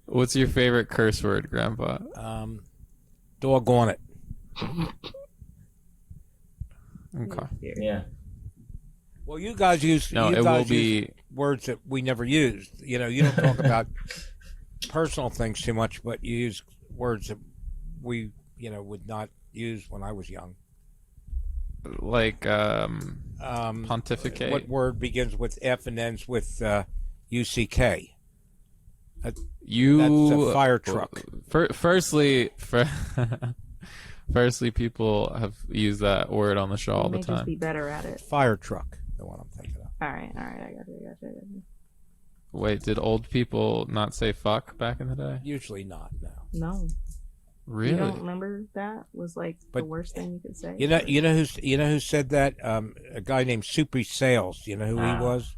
What's your favorite curse word, Grandpa? Doggone it. Okay. Yeah. Well, you guys use words that we never used. You know, you don't talk about personal things too much, but you use words that we, would not use when I was young. Like pontificate. What word begins with F and ends with UCK? That's a fire truck. Firstly, people have used that word on the show all the time. Just be better at it. Fire truck, the one I'm thinking of. All right, I got you. Wait, did old people not say fuck back in the day? Usually not. No. Really? You don't remember that was like the worst thing you could say? You know who said that? A guy named Soupy Sales. You know who he was?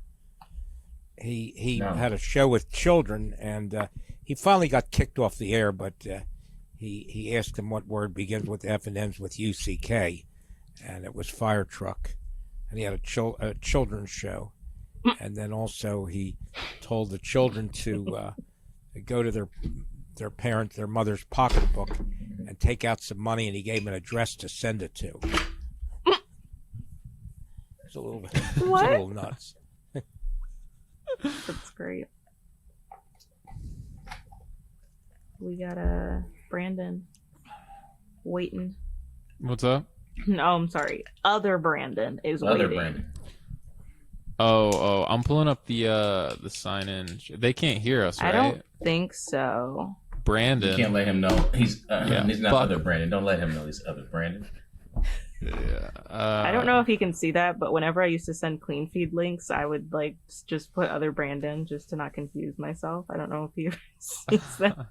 He had a show with children, and he finally got kicked off the air. But he asked him what word begins with F and ends with UCK, and it was fire truck. And he had a children's show, and then also he told the children to go to their mother's pocketbook and take out some money, and he gave them an address to send it to. It's a little nuts. That's great. We got Brandon waiting. What's up? No, I'm sorry. Other Brandon is waiting. Brandon. Oh, I'm pulling up the sign in. They can't hear us, right? I don't think so. Brandon. You can't let him know he's not other Brandon. Don't let him know he's other Brandon. Yeah. I don't know if he can see that, but whenever I used to send clean feed links, I would like just put other Brandon just to not confuse myself. I don't know if he sees that.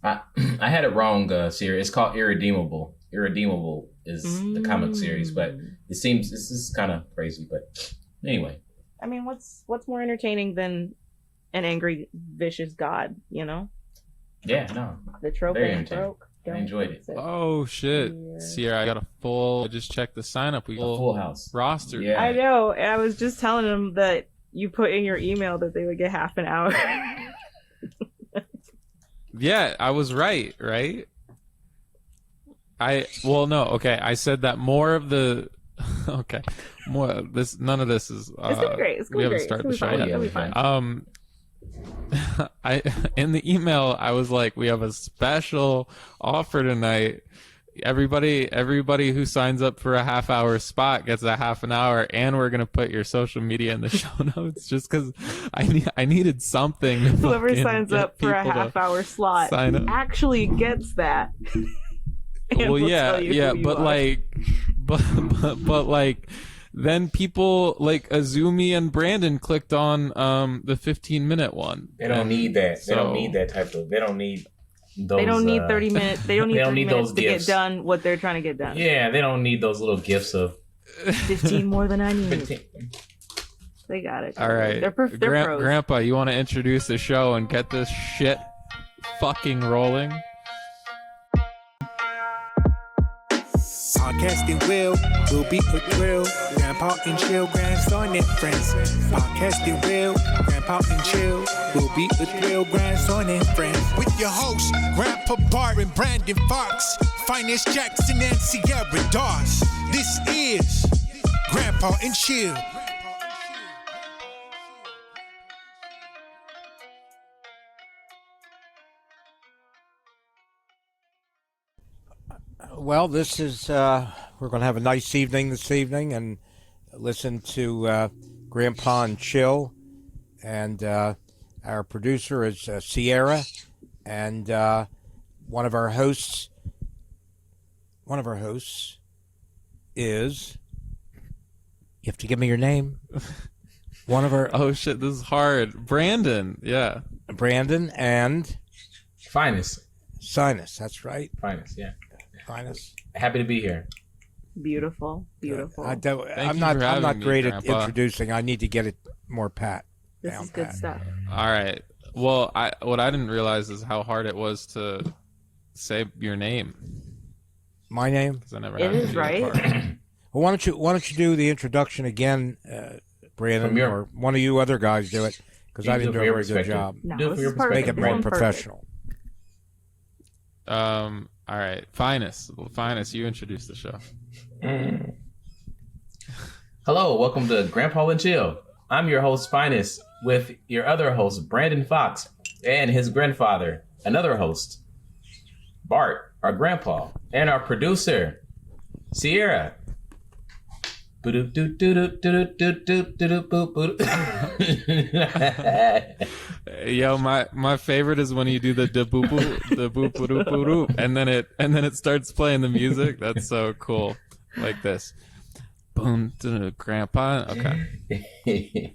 I had it wrong, Sierra. It's called Irredeemable. Irredeemable is the comic series, but it seems this is kind of crazy. But anyway, I mean, what's more entertaining than an angry, vicious god? You know? Yeah, no. The trope ain't broke. I enjoyed it. Oh shit, yeah. Sierra! I got I just checked the sign up. We got a full house roster. Yeah, I know. And I was just telling them that you put in your email that they would get half an hour. Yeah, I was right? Okay. I said that more of the none of this is it's been great. It's we haven't started the show yet. It'll be fine. In the email I was like, we have a special offer tonight. Everybody who signs up for a half-hour spot gets a half an hour, and we're gonna put your social media in the show notes just because I needed something. Whoever signs up for a half-hour slot actually gets that. Well, yeah, but like, then people like Azumi and Brandon clicked on the 15-minute one. They don't need that. They don't need that type of. They don't need. They don't need 30 minutes. They don't need 30 minutes to get done what they're trying to get done. Yeah, they don't need those little gifts of 15 more than I need. 15. They got it. All right. They're pros. Grandpa, you want to introduce the show and get this shit fucking rolling? Podcasting will be a thrill. Grandpa and Chill, grandson and friends. Podcasting Grandpa and Chill will be a thrill. Grandson and friends. With your hosts, Grandpa Barton, Brandon Fox, Phines Jackson, and Sierra Dawes. This is Grandpa and Chill. Well, this is, we're going to have a nice evening this evening and listen to Grandpa and Chill. And our producer is Sierra. And one of our hosts is, you have to give me your name. One of our... Oh, shit, this is hard. Brandon, yeah. Brandon and... Phines. Sinus, that's right. Phines, yeah. Phines. Happy to be here. Beautiful. I'm not great at introducing. I need to get it more pat. This is good stuff. All right. Well, what I didn't realize is how hard it was to say your name. My name? Because I never. It is right. Well, why don't you do the introduction again, Brandon, or one of you other guys do it, because I didn't do a very good job. No, Do it for this your is perfect. Make it perspective, more Brandon. professional. All right, Phines, you introduce the show. Hello, welcome to Grandpa and Chill. I'm your host, Phines, with your other host, Brandon Fox, and his grandfather, another host, Bart, our grandpa, and our producer, Sierra. Yo, my favorite is when you do the boop boop boop, and then it starts playing the music. That's so cool. Like this. Boom, grandpa. Okay.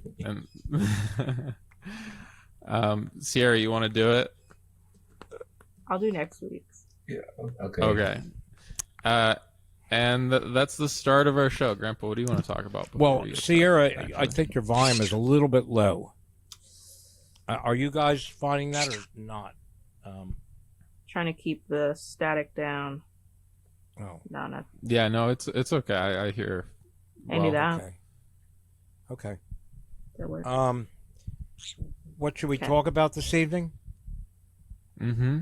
And Sierra, you want to do it? I'll do next week's. Yeah. Okay. Okay. And that's the start of our show. Grandpa, what do you want to talk about? Well, Sierra, I think your volume is a little bit low. Are you guys finding that or not? Trying to keep the static down. Oh, No, not Yeah, no, it's okay. I hear. maybe that. okay. That works. What should we Okay. talk about this evening? Mm-hmm.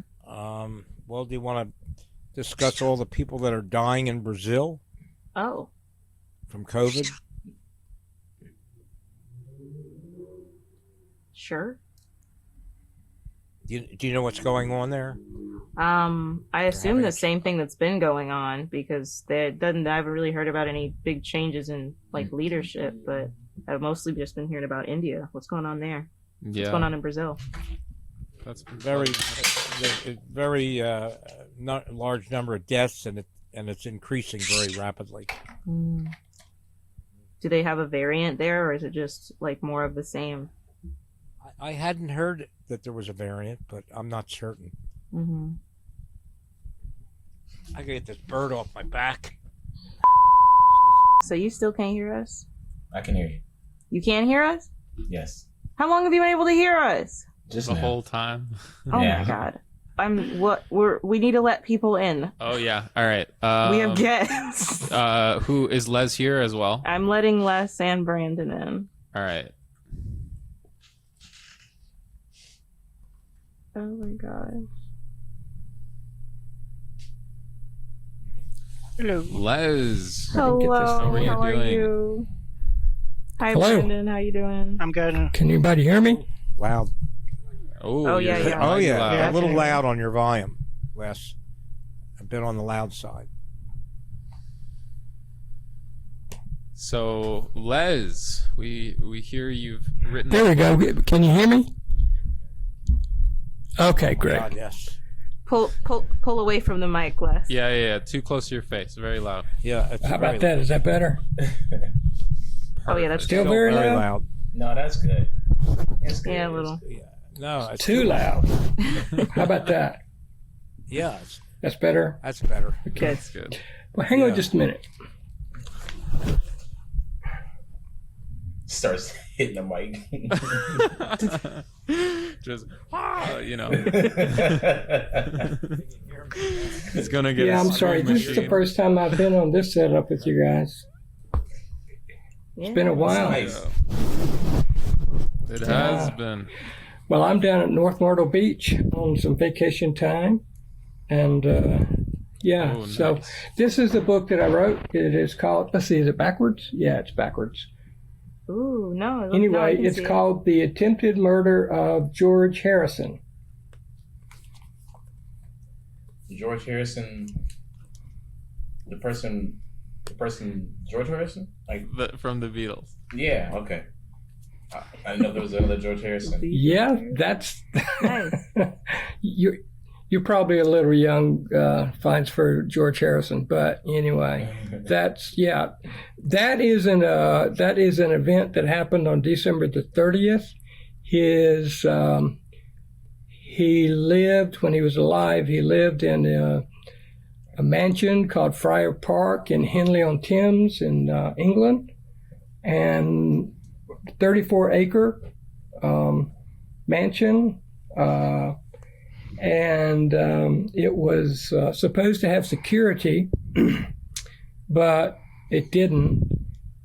Well, do you want to discuss all the people that are dying in Brazil Oh, from COVID? sure. Do you know what's going on there? I assume having the a- same thing that's been going on because I haven't really heard about any big changes in like leadership, but I've mostly just been hearing about India. What's going on there? Yeah. What's going on in Brazil? That's very not large number of deaths, and it's increasing very rapidly. Hmm. Do they have a variant there, or is it just like more of the same? I hadn't heard that there was a variant, but I'm not certain. Mm-hmm. I gotta get this bird off my back. So you still can't hear us? I can hear you. You can't hear us? Yes. How long have you been able to hear us? Just the now. whole time. Oh Yeah. my god. We need to let people in. Oh yeah. All right. We have guests. Who is Les here as well? I'm letting Les and Brandon in. All right. Oh my god. Hello. Les. Hello, How are you how are doing? you? Hi Hello. Brandon, how you doing? I'm good. Can anybody hear me? Loud. Oh, yeah, you're yeah. Oh mighty yeah, loud. Yeah. a little loud on your volume, Wes. A bit on the loud side. So Les, we hear you've written. There we go. Can you hear me? Okay, Oh, great. God, yes. Pull away from the mic, Les. Yeah. Too close to your face. Very loud. Yeah. It's How very about that? Is that better? Oh yeah, that's Still good. very loud? loud. No, that's good. That's good. Yeah, a little. Yeah. No, it's Too loud. How about that? Yeah, That's better? that's better. Good. That's good. Well, hang on Yeah. just a minute. Starts hitting the mic. Just It's gonna get. Yeah, a I'm sorry. scream This is the machine. first time I've been on this setup with you guys. Yeah. It's been a while. Nice. It has been. Well, I'm down at North Myrtle Beach on some vacation time. And yeah, Oh, so nice. this is the book that I wrote. It is called, let's see, is it backwards? Yeah, it's backwards. Ooh, no. I Anyway, can it's see it. called The Attempted Murder of George Harrison. George Harrison. The person. George Harrison. Like, From the Beatles. yeah. Okay. I didn't know there was another George Harrison. Yeah, that's Nice. you're probably a little young, Phines, for George Harrison, but anyway, that is an event that happened on December the 30th. He lived, when he was alive, he lived in a mansion called Friar Park in Henley-on-Thames in England, and 34-acre mansion, and it was supposed to have security, but it didn't.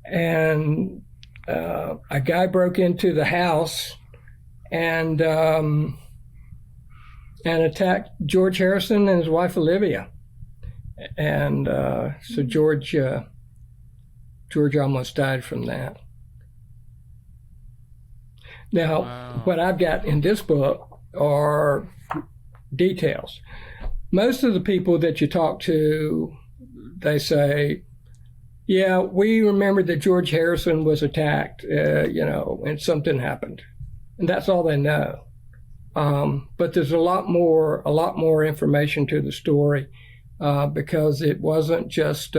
And a guy broke into the house and attacked George Harrison and his wife Olivia. And so George almost died from that. Now, Wow. what I've got in this book are details. Most of the people that you talk to, they say, yeah, we remember that George Harrison was attacked, and something happened. And that's all they know. But there's a lot more information to the story, because it wasn't just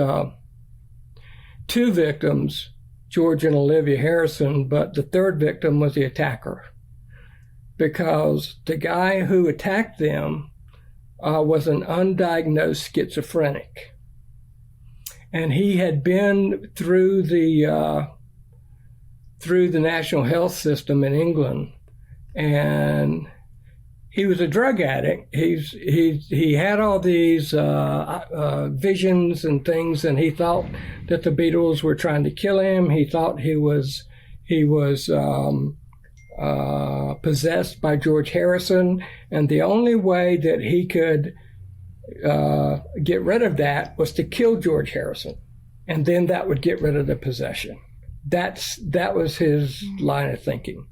two victims, George and Olivia Harrison, but the third victim was the attacker. Because the guy who attacked them was an undiagnosed schizophrenic. And he had been through the national health system in England, and he was a drug addict. He had all these visions and things, and he thought that the Beatles were trying to kill him. He thought he was possessed by George Harrison, and the only way that he could get rid of that was to kill George Harrison, and then that would get rid of the possession. That was his line of thinking.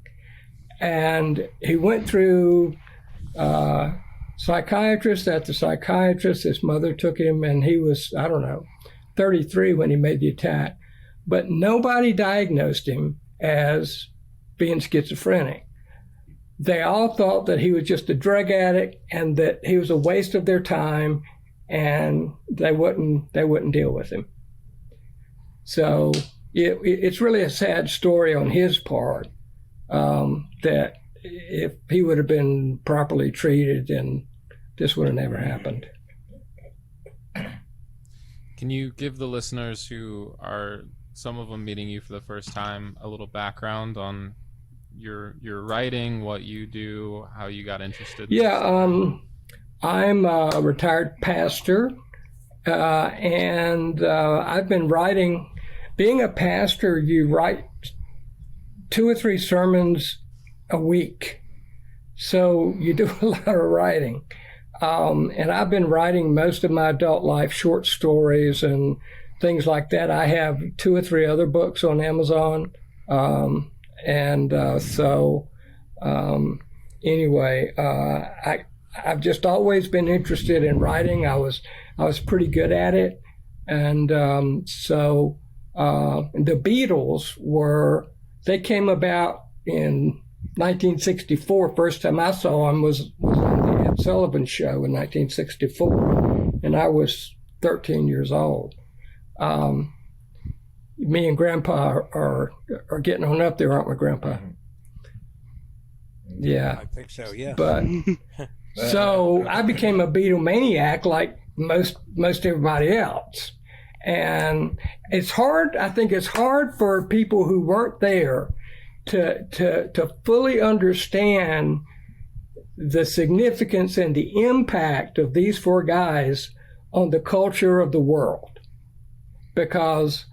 And he went through psychiatrist after psychiatrist. His mother took him, and he was, 33 when he made the attack. But nobody diagnosed him as being schizophrenic. They all thought that he was just a drug addict and that he was a waste of their time, and they wouldn't deal with him. So it's really a sad story on his part, that if he would have been properly treated, then this would have never happened. Can you give the listeners, who are some of them meeting you for the first time, a little background on your writing, what you do, how you got interested? Yeah, I'm a retired pastor, and I've been writing. Being a pastor, you write 2 or 3 sermons a week, so you do a lot of writing. And I've been writing most of my adult life, short stories and things like that. I have 2 or 3 other books on Amazon. Anyway, I've just always been interested in writing. I was pretty good at it. And the Beatles they came about in 1964. First time I saw them was on the Ed Sullivan Show in 1964, and I was 13 years old. Me and Grandpa are getting on up there, aren't we, Grandpa? Yeah. I think so, yeah. But so I became a Beatlemaniac like most everybody else. And it's hard, I think it's hard for people who weren't there to fully understand the significance and the impact of these 4 guys on the culture of the world. Because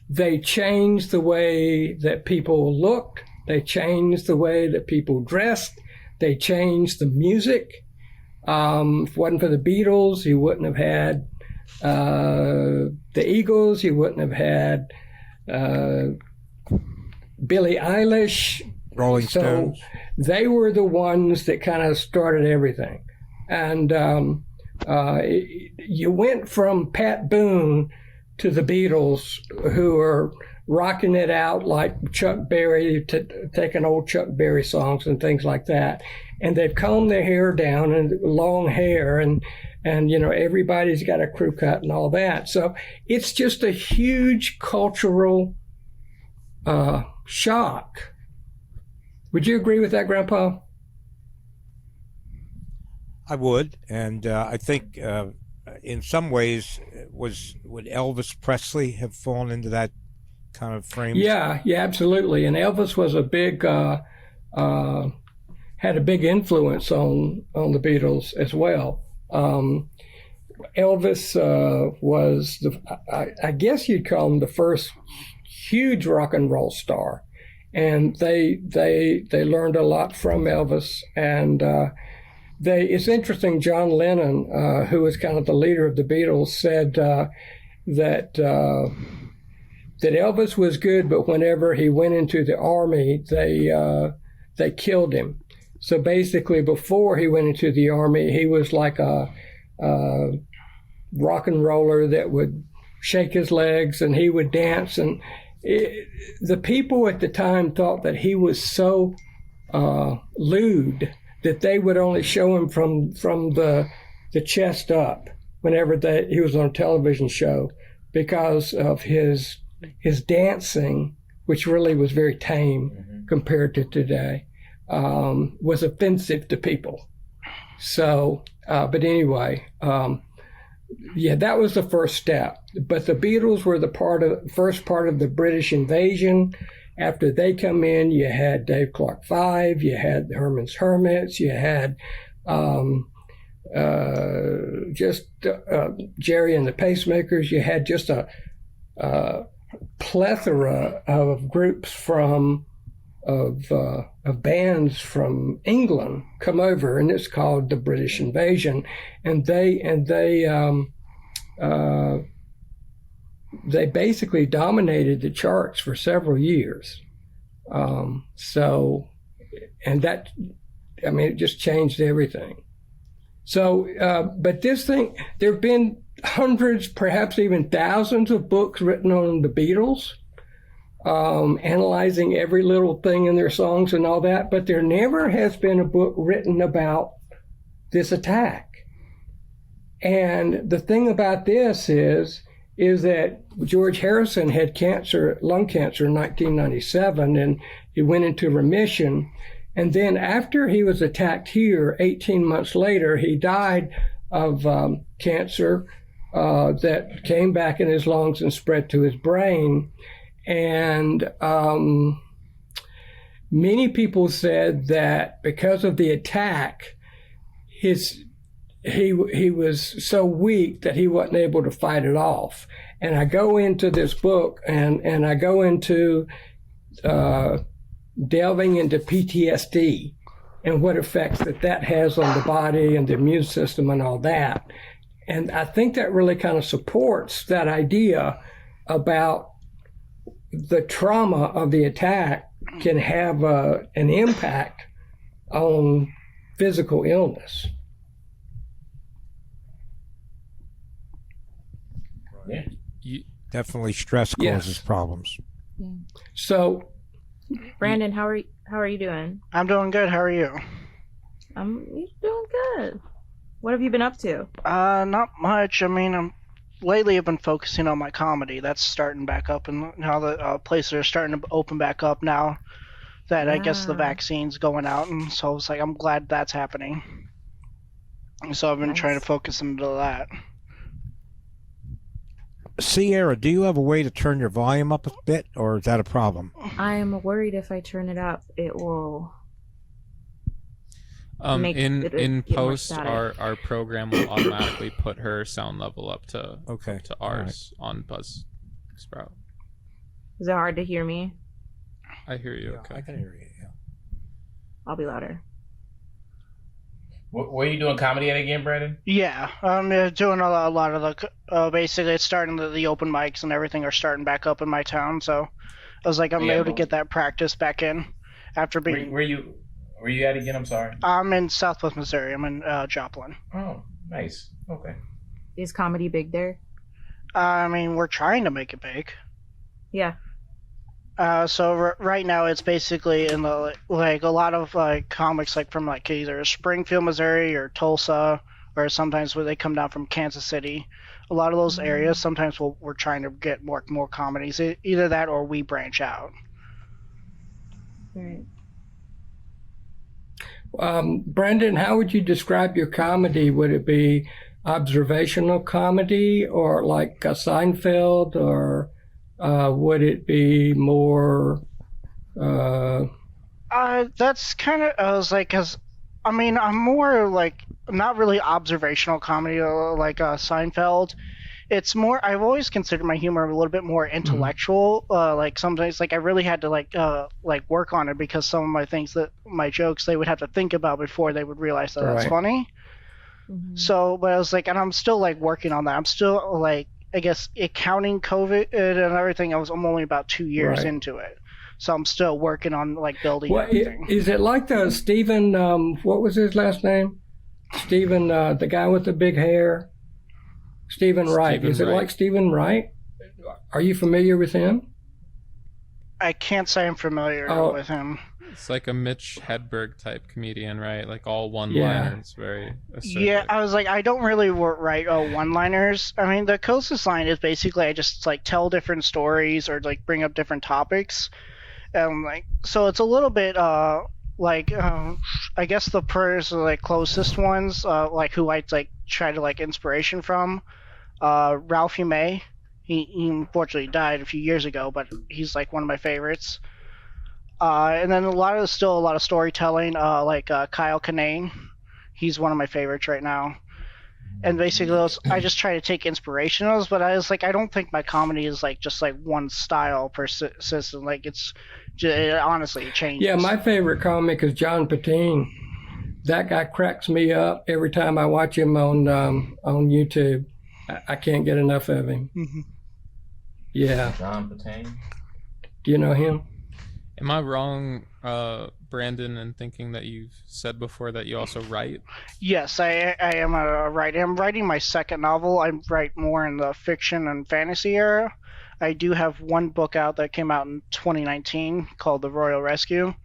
they changed the way that people looked, they changed the way that people dressed, they changed the music. If it wasn't for the Beatles, you wouldn't have had the Eagles, you wouldn't have had Billie Eilish. Rolling Stones. They were the ones that kind of started everything. And you went from Pat Boone to the Beatles, who are rocking it out like Chuck Berry, taking old Chuck Berry songs and things like that. And they've combed their hair down and long hair, and everybody's got a crew cut and all that. So it's just a huge cultural shock. Would you agree with that, Grandpa? I would, and I think in some ways would Elvis Presley have fallen into that kind of frame? Yeah, absolutely. And Elvis was a big had a big influence on the Beatles as well. Elvis was I guess you'd call him the first huge rock and roll star, and they learned a lot from Elvis. And it's interesting. John Lennon, who was kind of the leader of the Beatles, said that Elvis was good, but whenever he went into the army, they killed him. So basically, before he went into the army, he was like a rock and roller that would shake his legs and he would dance. And the people at the time thought that he was so lewd that they would only show him from the chest up whenever he was on a television show, because of his dancing, which really was very tame compared to today, was offensive to people. So, but anyway, that was the first step. But the Beatles were the first part of the British invasion. After they come in, you had Dave Clark 5, you had Herman's Hermits, you had Jerry and the Pacemakers. You had just a plethora of groups of bands from England come over, and it's called the British Invasion. And they basically dominated the charts for several years. It just changed everything. So, but this thing, there have been hundreds, perhaps even thousands of books written on the Beatles, analyzing every little thing in their songs and all that, but there never has been a book written about this attack. And the thing about this is that George Harrison had lung cancer in 1997, and he went into remission. And then after he was attacked here, 18 months later, he died of cancer that came back in his lungs and spread to his brain. And many people said that because of the attack, he was so weak that he wasn't able to fight it off. And I go into this book and I go into delving into PTSD and what effects that has on the body and the immune system and all that. And I think that really kind of supports that idea about the trauma of the attack can have an impact on physical illness. Yeah. Definitely stress causes problems. Yeah. So, Brandon, how are you doing? I'm doing good. How are you? You're doing good. What have you been up to? Not much. I mean, lately I've been focusing on my comedy. That's starting back up, and now the places are starting to open back up now that I guess the vaccine's going out, and so it's like I'm glad that's happening. So I've been trying to focus into that. Sierra, do you have a way to turn your volume up a bit, or is that a problem? I'm worried if I turn it up, it will. In post, our program will automatically put her sound level up to ours on Buzzsprout. Is it hard to hear me? I hear you. Okay, I can hear you. Yeah. I'll be louder. Where are you doing comedy at again, Brandon? Yeah, I'm doing a lot of the basically it's starting the open mics and everything are starting back up in my town. So I was like, I'm able to get that practice back in after being. Where you at again? I'm sorry. I'm in Southwest Missouri. I'm in Joplin. Oh, nice. Okay. Is comedy big there? I mean, we're trying to make it big. Yeah. So right now it's basically in the a lot of comics from either Springfield, Missouri, or Tulsa, or sometimes where they come down from Kansas City. A lot of those areas. Sometimes we're trying to get more comedies. Either that or we branch out. Right. Brendan, how would you describe your comedy? Would it be observational comedy, or like a Seinfeld, or would it be more? That's kind of I was like, cause I mean I'm more not really observational comedy like Seinfeld. it's more. I've always considered my humor a little bit more intellectual. Like sometimes, like I really had to like work on it because some of my jokes, they would have to think about before they would realize that that's Right. funny. So, but I was like, and I'm still like working on that. I'm still like, I guess, counting COVID and everything. I'm only about 2 years Right. into it, so I'm still working on like building Well, everything. is it like the Stephen? What was his last name? Stephen, the guy with the big hair. Stephen Wright. Stephen Is it Wright. like Stephen Wright? Are you familiar with him? I can't say I'm familiar Oh. with him. It's like a Mitch Hedberg type comedian, right? Like all one-liners, very acerbic. Yeah, I was like, I don't really write one-liners. I mean, the closest line is basically I just like tell different stories or like bring up different topics, like so it's a little bit I guess the like closest ones like who I like try to like inspiration from, Ralphie May. He unfortunately died a few years ago, but he's like one of my favorites. And then a lot of storytelling, like Kyle Kinane. He's one of my favorites right now. And basically, I just try to take inspiration of those, but I was like, I don't think my comedy is like just like one style persistent. Like honestly, it changes. Yeah, my favorite comic is John Patine. That guy cracks me up every time I watch him on YouTube. I can't get enough of him. Mhm. Yeah. John Patane. Do you know him? Am I wrong, Brandon, in thinking that you've said before that you also write? Yes, I am a writer. I'm writing my second novel. I write more in the fiction and fantasy era. I do have one book out that came out in 2019 called The Royal Rescue.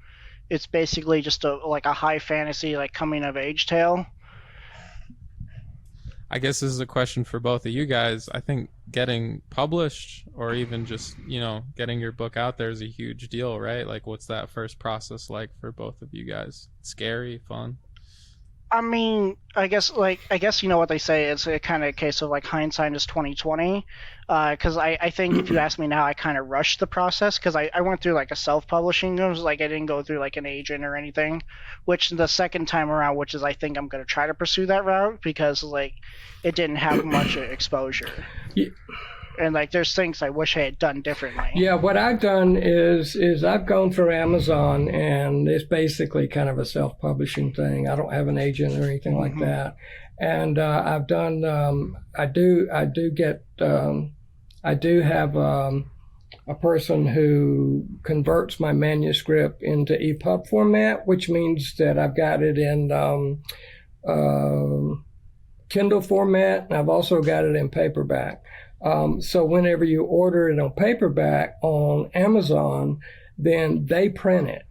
It's basically just a high fantasy, like coming of age tale. I guess this is a question for both of you guys. I think getting published or even just, getting your book out there is a huge deal, right? Like, what's that first process like for both of you guys? Scary, fun? I mean, I guess you know what they say. It's a kind of case of like hindsight is 2020. Because I think if you ask me now, I kind of rushed the process because I went through like a self-publishing. It was like I didn't go through like an agent or anything. Which the second time around, which is I think I'm going to try to pursue that route because like it didn't have much exposure. Yeah. And like there's things I wish I had done differently. Yeah, what I've done is I've gone through Amazon, and it's basically kind of a self-publishing thing. I don't have an agent or anything like that. And I've done I do have a person who converts my manuscript into EPUB format, which means that I've got it in Kindle format, and I've also got it in paperback. So whenever you order it on paperback on Amazon, then they print it.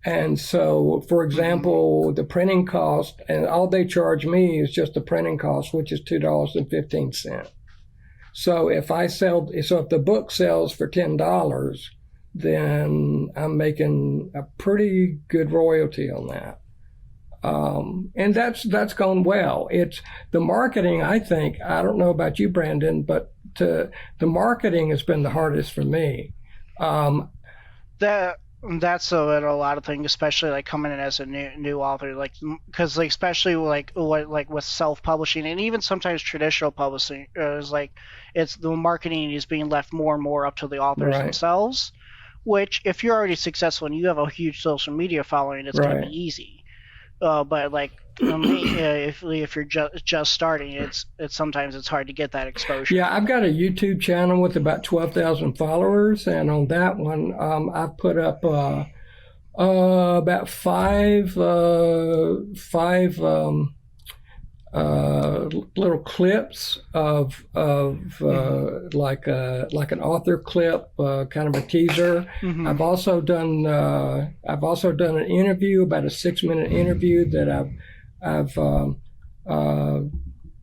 And so, for example, the printing cost, and all they charge me is just the printing cost, which is $2.15. So if the book sells for $10, then I'm making a pretty good royalty on that. And that's gone well. It's the marketing, I think. I don't know about you, Brandon, but the marketing has been the hardest for me. That's a lot of things, especially like coming in as a new author, like because like especially like with self-publishing and even sometimes traditional publishing is like it's the marketing is being left more and more up to the authors Right. themselves. Which if you're already successful and you have a huge social media following, it's going Right. to be easy. But like if you're just starting, it's sometimes it's hard to get that exposure. Yeah, I've got a YouTube channel with about 12,000 followers, and on that one, I've put up about five little clips of like an author clip, kind of a teaser. Mhm. I've also done an interview, about a 6-minute interview that I've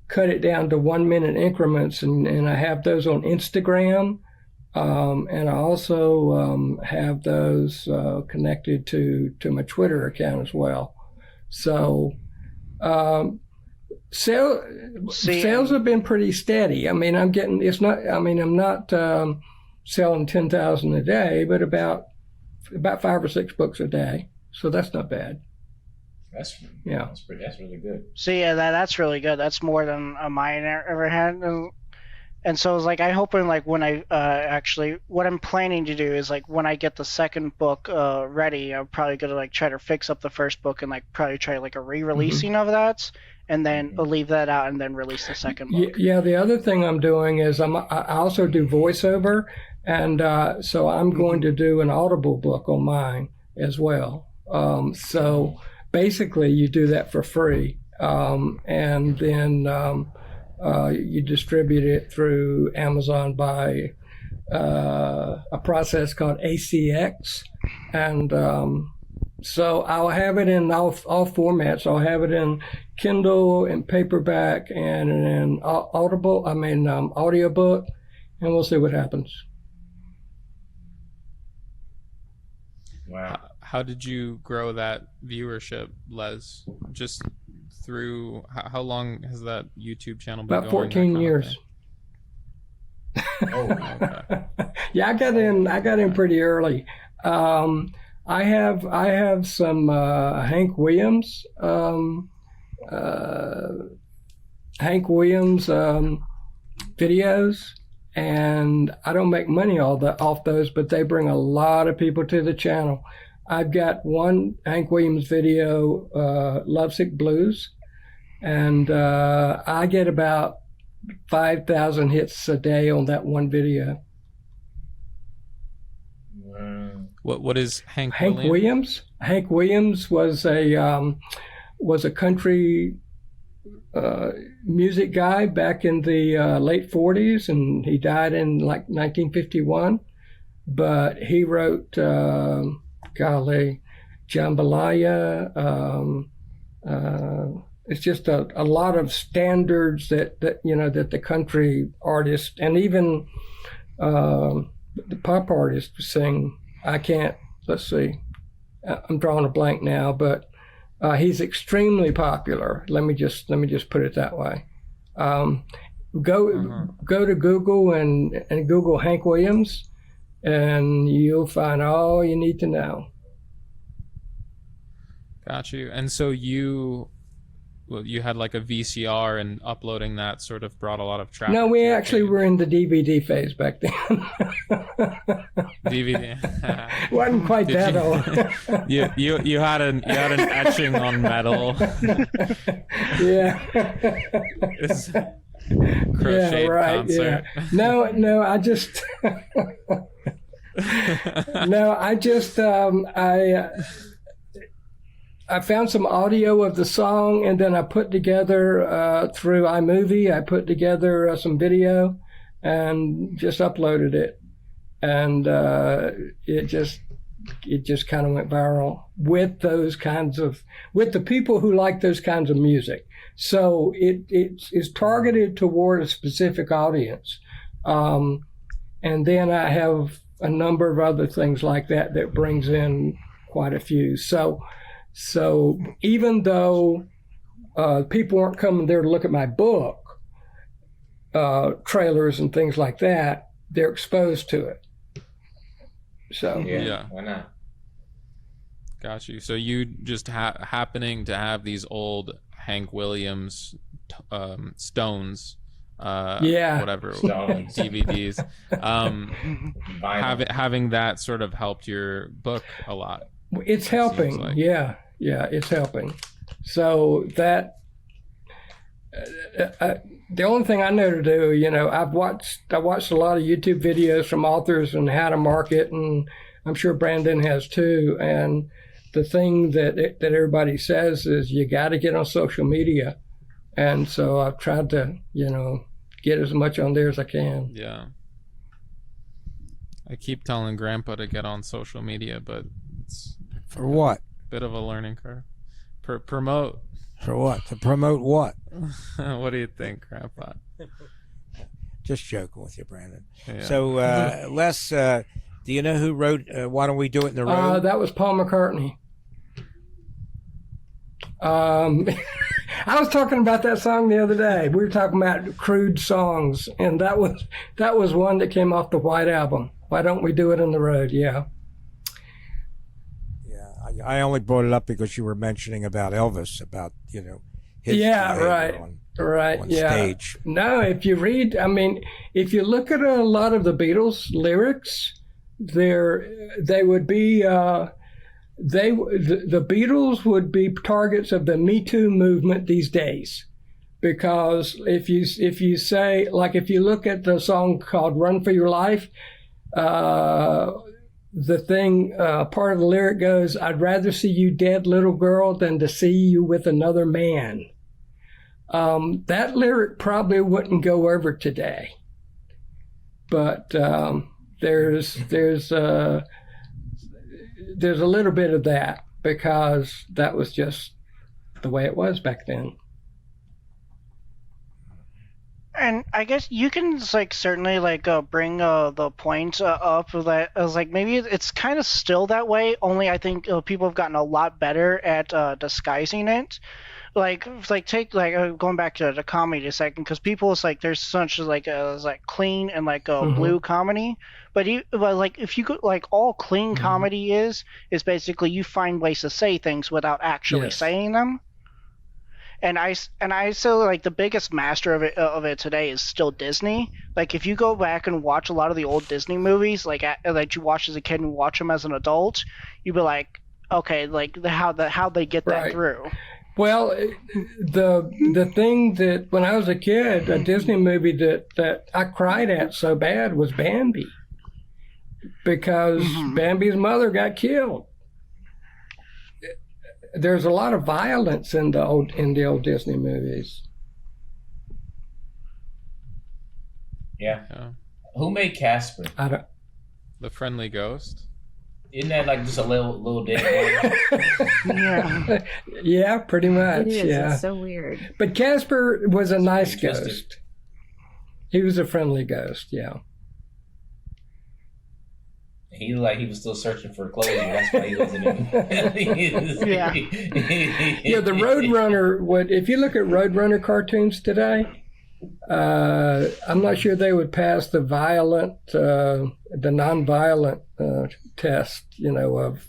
cut it down to 1-minute increments, and I have those on Instagram. And I also have those connected to my Twitter account as well. So sales have been pretty steady. I mean, I'm not selling 10,000 a day, but about 5 or 6 books a day. So that's not bad. That's really good. So yeah, that's really good. That's more than mine ever had. And so it's like I hoping like when I actually what I'm planning to do is like when I get the second book ready, I'm probably gonna like try to fix up the first book and like probably try like a re-releasing of that, and then leave that out and then release the second book. Yeah, the other thing I'm doing is I also do voiceover, and so I'm going to do an Audible book on mine as well. So basically, you do that for free, and then you distribute it through Amazon by a process called ACX, and so I'll have it in all formats. I'll have it in Kindle and paperback and in audiobook, and we'll see what happens. Wow. How did you grow that viewership, Les? Just through how long has that YouTube channel been About going? 14 years. Oh, okay. Yeah, I got in pretty early. I have some Hank Williams videos, and I don't make money off those, but they bring a lot of people to the channel. I've got one Hank Williams video, Lovesick Blues, and I get about 5,000 hits a day on that one video. What is Hank Williams? Hank Williams was a country music guy back in the late 40s, and he died in like 1951. But he wrote, Jambalaya. It's just a lot of standards that the country artists and even the pop artists sing. Let's see, I'm drawing a blank now, but he's extremely popular. Let me just put it that way. Go to Google and Google Hank Williams, and you'll find all you need to know. Got you. And so you had like a VCR, and uploading that sort of brought a lot of traffic. No, we actually were in the DVD phase back then. DVD. Wasn't quite that old. you had an etching on metal. Yeah. Crochet right. concert. Yeah. No, I just I found some audio of the song, and then I put together through iMovie. I put together some video, and just uploaded it, and it just kind of went viral with the people who like those kinds of music. So it's targeted toward a specific audience, and then I have a number of other things like that brings in quite a few. So even though people aren't coming there to look at my book, trailers and things like that, they're exposed to it. So yeah. Why not? Got you. So you just happening to have these old Hank Williams Stones, whatever Stones. DVDs, having that sort of helped your book a lot. It's helping. Like. Yeah, it's helping. So that the only thing I know to do, I watched a lot of YouTube videos from authors and how to market, and I'm sure Brandon has too. And the thing that everybody says is you got to get on social media, and so I've tried to get as much on there as I can. Yeah, I keep telling Grandpa to get on social media, but it's for what? Bit of a learning curve. Promote. For what? To promote what? What do you think, Grandpa? Just joking with you, Brandon. Yeah. So, Les, do you know who wrote Why Don't We Do It in the Road? That was Paul McCartney. I was talking about that song the other day. We were talking about crude songs, and that was one that came off the White Album. Why Don't We Do It in the Road? Yeah. I only brought it up because you were mentioning about Elvis, about his Yeah, behavior right. Right. on Yeah. stage. No, if you read, I mean, if you look at a lot of the Beatles lyrics, they would be the Beatles would be targets of the Me Too movement these days, because if you say, like, if you look at the song called "Run for Your Life," the thing part of the lyric goes, "I'd rather see you dead, little girl, than to see you with another man." That lyric probably wouldn't go over today, but there's a little bit of that, because that was just the way it was back then. And I guess you can like certainly like bring the point up of that as like maybe it's kind of still that way. Only I think people have gotten a lot better at disguising it. Like take like going back to the comedy a second, because people it's like there's such like clean and like blue comedy, but like if you could like all clean comedy is basically you find ways to say things without actually saying them. And I still like the biggest master of it today is still Disney. Like if you go back and watch a lot of the old Disney movies, like that you watched as a kid and watch them as an adult, you'd be like, okay, like how they get that through. Well, the thing that when I was a kid, a Disney movie that I cried at so bad was Bambi, because Bambi's mother got killed. There's a lot of violence in the old Disney movies. Yeah. Who made Casper? I don't. The Friendly Ghost. Isn't that like just a little dead boy? Yeah, pretty much. It is. Yeah. It's so weird. But Casper was a nice Interesting. ghost. He was a friendly ghost. Yeah. He looked like he was still searching for clothes. That's why he wasn't in. Yeah. Yeah, the Roadrunner. If you look at Roadrunner cartoons today, I'm not sure they would pass the non-violent test. Of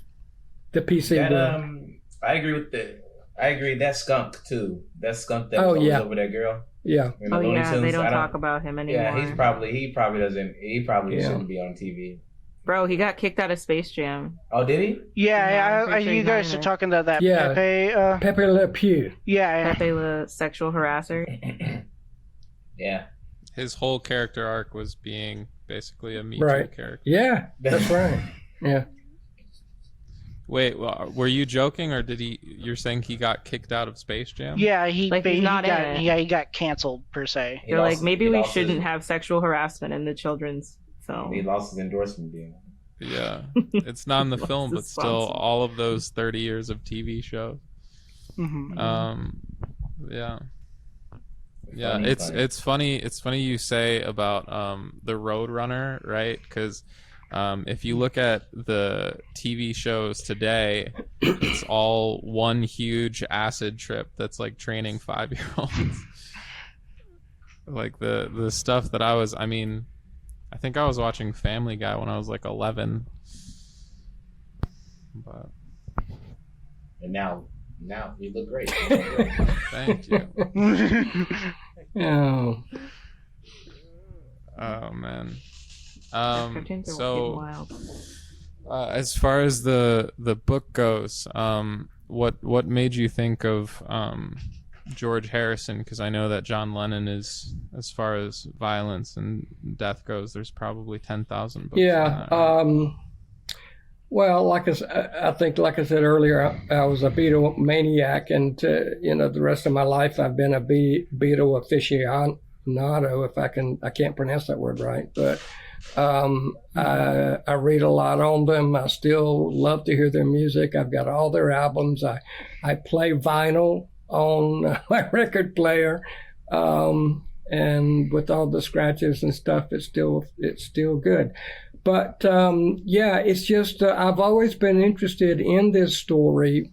the PC. I agree. That skunk too. That skunk that was always over that girl. Yeah. In the Looney Tunes, they don't talk about him anymore. Yeah, he probably shouldn't be on TV. Bro, he got kicked out of Space Jam. Oh, did he? Yeah, you guys are talking to that Pepe. Pepe Le Pew. Yeah. Pepe the sexual harasser. Yeah. His whole character arc was being basically a Me Too character. Yeah, that's right. Yeah. Wait, were you joking, or you're saying he got kicked out of Space Jam? Yeah, he got canceled per se. They're like, maybe we shouldn't have sexual harassment in the children's film. He lost his endorsement deal. Yeah, it's not in the film, but still, all of those 30 years of TV shows. Yeah. Yeah, it's funny. It's funny you say about the Roadrunner, right? Because if you look at the TV shows today, it's all one huge acid trip that's like training 5-year-olds. Like the stuff that I think I was watching Family Guy when I was like 11. But and now we look great. Thank you. Oh. Oh man. Cartoons are wild. As far as the book goes, what made you think of George Harrison? Because I know that John Lennon is, as far as violence and death goes, there's probably 10,000 books. Yeah. Right? Well, I think, like I said earlier, I was a Beatle maniac, and the rest of my life I've been a Beatle aficionado. I can't pronounce that word right, but I read a lot on them. I still love to hear their music. I've got all their albums. I play vinyl on my record player, and with all the scratches and stuff, it's still good. But it's just I've always been interested in this story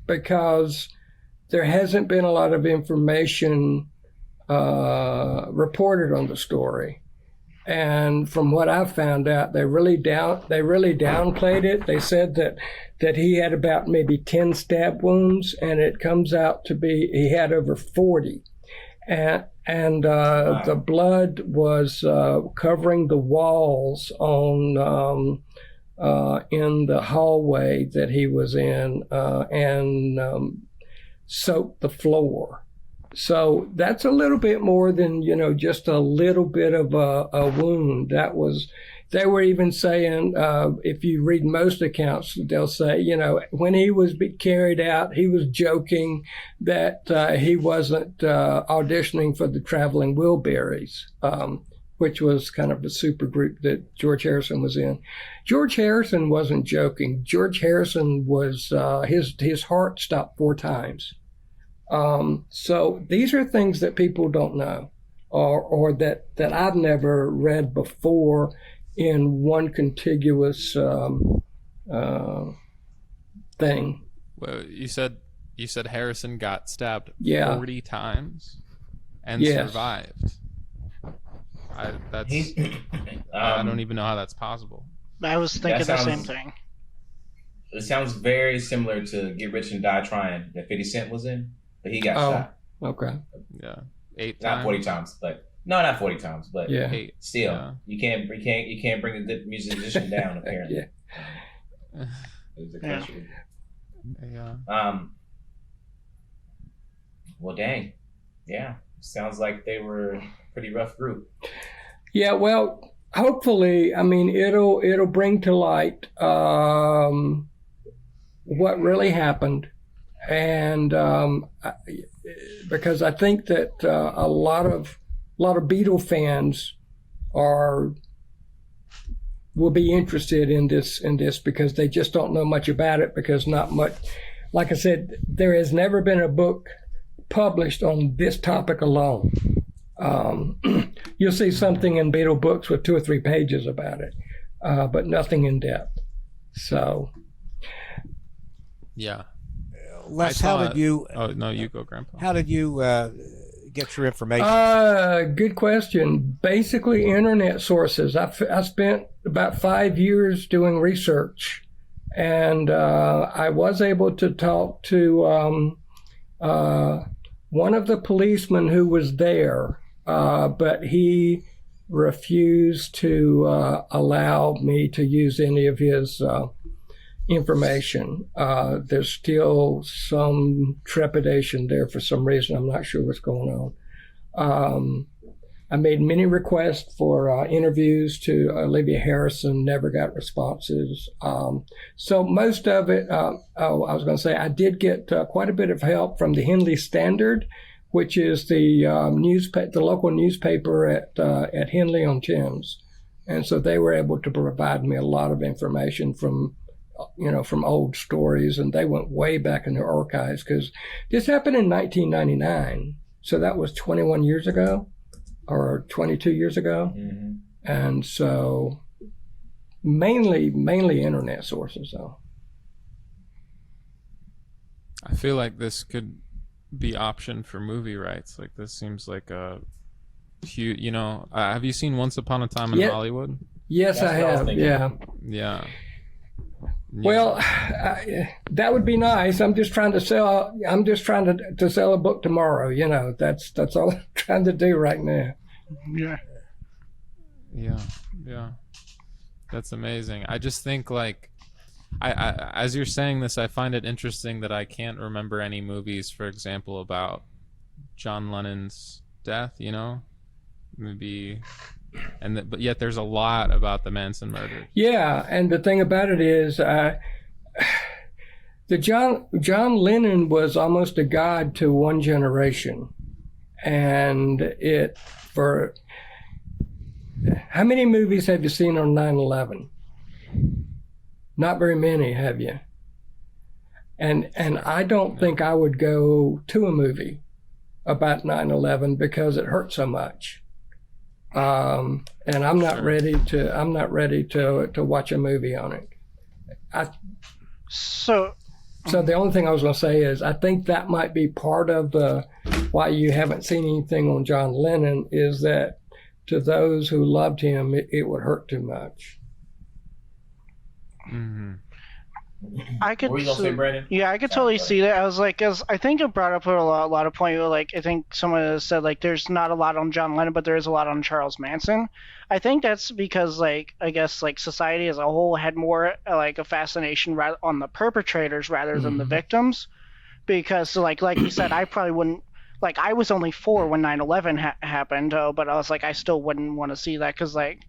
because there hasn't been a lot of information reported on the story. And from what I've found out, they really downplayed it. They said that that he had about maybe 10 stab wounds, and it comes out to be he had over 40. And the blood was covering the walls on in the hallway that he was in, and soaked the floor. So that's a little bit more than, just a little bit of a wound. They were even saying, if you read most accounts, they'll say, when he was carried out, he was joking that he wasn't auditioning for the Traveling Wilburys, which was kind of a super group that George Harrison was in. George Harrison wasn't joking. George Harrison was, his heart stopped 4 times. So these are things that people don't know, or that I've never read before in one contiguous thing. Well, you said Harrison got stabbed 40 times and survived. I don't even know how that's possible. I was thinking the same thing. It sounds very similar to Get Rich and Die Trying that 50 Cent was in, but he got shot. Okay. Yeah. 8 Not times. 40 times, but no, not 40 times, but 8. still, Yeah. you can't bring a good musician down. Apparently, Yeah. It was a country. Yeah. Well, dang. Yeah. Sounds like they were a pretty rough group. Yeah, well, hopefully, it'll bring to light what really happened, and because I think that a lot of Beatle fans will be interested in this because they just don't know much about it, because not much, like I said, there has never been a book published on this topic alone. You'll see something in Beatle books with 2 or 3 pages about it, but nothing in depth. So, Yeah. Les, how did you? Oh no, you go, Grandpa. How did you get your information? Good question. Basically, internet sources. I spent about 5 years doing research, and I was able to talk to one of the policemen who was there, but he refused to allow me to use any of his information. There's still some trepidation there for some reason. I'm not sure what's going on. I made many requests for interviews to Olivia Harrison, never got responses. So most of it, I was going to say, I did get quite a bit of help from the Henley Standard, which is the the local newspaper at Henley on Thames. And so they were able to provide me a lot of information from old stories, and they went way back in their archives, because this happened in 1999. So that was 21 years ago or 22 years ago. Mm-hmm. And so mainly internet sources, though. I feel like this could be optioned for movie rights. Like, this seems like a huge, have you seen Once Upon a Time in Hollywood? Yes, That's I what I was have. thinking. Yeah. Well, that would be nice. I'm just trying to sell a book tomorrow. That's all I'm trying to do right now. Yeah. Yeah. That's amazing. I just think, like, I as you're saying this, I find it interesting that I can't remember any movies, for example, about John Lennon's death, maybe, but yet there's a lot about the Manson murders. Yeah, and the thing about it is, the John Lennon was almost a god to one generation, and how many movies have you seen on 9/11? Not very many, have you? And I don't think I would go to a movie about 9/11 because it hurt so much. And I'm not ready to watch a movie on it. So the only thing I was going to say is I think that might be part of why you haven't seen anything on John Lennon, is that to those who loved him, it would hurt too much. Mm-hmm. I could. What were you gonna say, Brandon? Yeah, I could totally see that. I was like, cause I think it brought up a lot of point. Like, I think someone has said like, there's not a lot on John Lennon, but there is a lot on Charles Manson. I think that's because like, I guess like society as a whole had more like a fascination on the perpetrators rather than the victims. Because like you said, I probably wouldn't. Like, I was only 4 when 9/11 happened, but I was like, I still wouldn't want to see that because like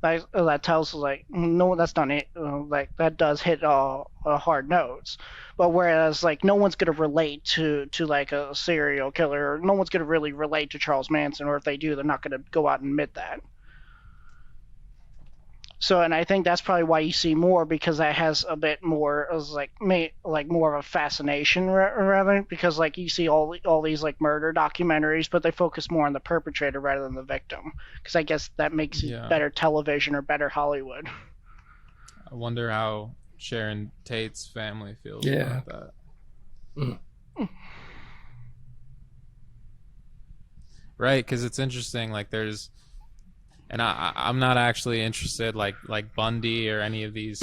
that tells like no, that's not it. Like that does hit hard notes. But whereas like no one's gonna relate to like a serial killer, or no one's gonna really relate to Charles Manson, or if they do, they're not gonna go out and admit that. So, and I think that's probably why you see more, because that has a bit more as like more of a fascination rather, because like you see all these like murder documentaries, but they focus more on the perpetrator rather than the victim, because I guess that makes it better television or better Hollywood. I wonder how Sharon Tate's family feels about that. Mm. Right, because it's interesting. Like there's. And I'm not actually interested like Bundy or any of these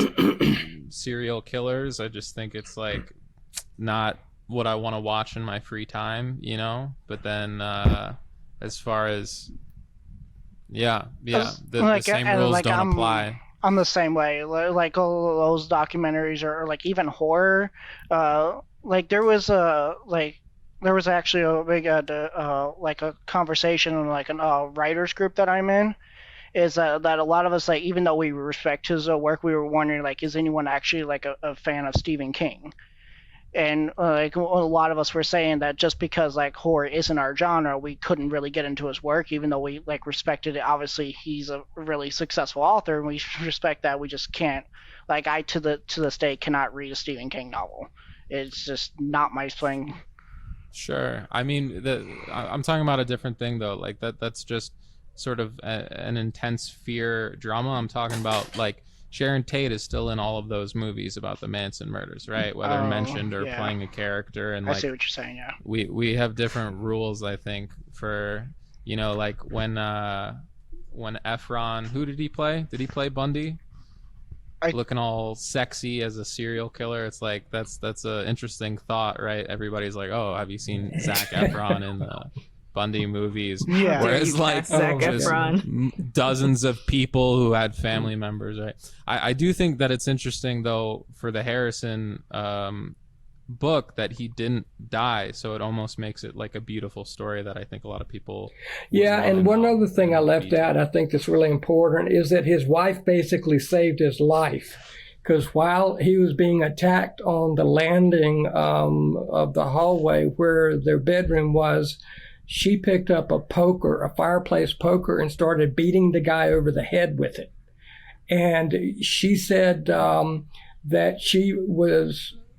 serial killers. I just think it's like not what I want to watch in my free time, you know? But then as far as the same rules like, don't apply. I'm the same way. Like all those documentaries or like even horror. Like there was actually a big like a conversation in like a writers group that I'm in. Is that a lot of us, like, even though we respect his work, we were wondering, like, is anyone actually, like, a fan of Stephen King? And, like, a lot of us were saying that just because, like, horror isn't our genre, we couldn't really get into his work, even though we, like, respected it. Obviously, he's a really successful author, and we respect that. We just can't, like, I, to this day, cannot read a Stephen King novel. It's just not my thing. Sure. I mean, I'm talking about a different thing, though. Like, that's just sort of an intense fear drama. I'm talking about like Sharon Tate is still in all of those movies about the Manson murders, right? Whether mentioned or playing a character. And I like, see what you're saying. Yeah, we have different rules, I think, for, you know, like when Efron, who did he play? Did he play Bundy? Looking all sexy as a serial killer. It's like that's a interesting thought, right? Everybody's like, oh, have you seen Zac Efron in the Bundy movies? Yeah. Whereas like Zac Efron. Dozens of people who had family members, right? I do think that it's interesting though for the Harrison book that he didn't die, so it almost makes it like a beautiful story that I think a lot of people and one other thing I left out, I think that's really important, is that his wife basically saved his life, because while he was being attacked on the landing of the hallway where their bedroom was, she picked up a fireplace poker, and started beating the guy over the head with it. And she said that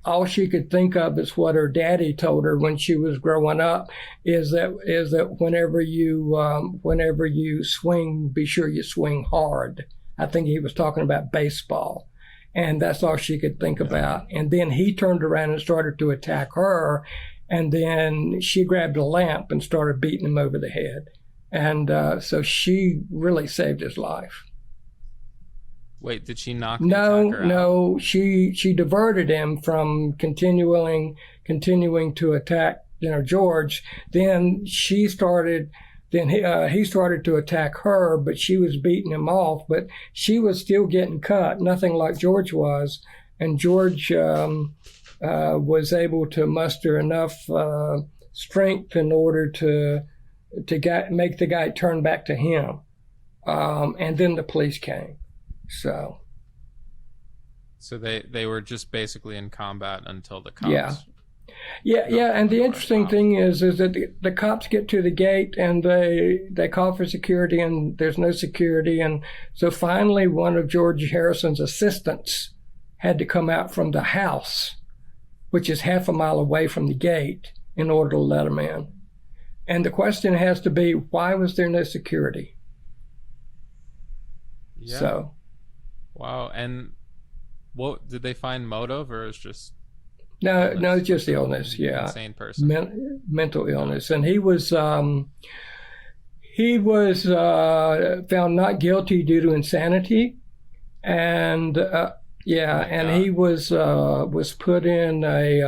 all she could think of is what her daddy told her when she was growing up, is that whenever you swing, be sure you swing hard. I think he was talking about baseball. And that's all she could think about. And then he turned around and started to attack her. And then she grabbed a lamp and started beating him over the head. And so she really saved his life. Wait, did she knock the attacker out? No, she diverted him from continuing to attack, George. Then he started to attack her, but she was beating him off. But she was still getting cut, nothing like George was. And George was able to muster enough strength in order to make the guy turn back to him. And then the police came. So they were just basically in combat until the cops. Yeah. And the interesting thing is that the cops get to the gate and they call for security, and there's no security. And so finally one of George Harrison's assistants had to come out from the house, which is half a mile away from the gate, in order to let him in. And the question has to be, why was there no security? Yeah. So. Wow. And what did they find motive, or is just no, it's just illness. Yeah, insane person, mental illness, and he was found not guilty due to insanity, and Yeah, and he was put in a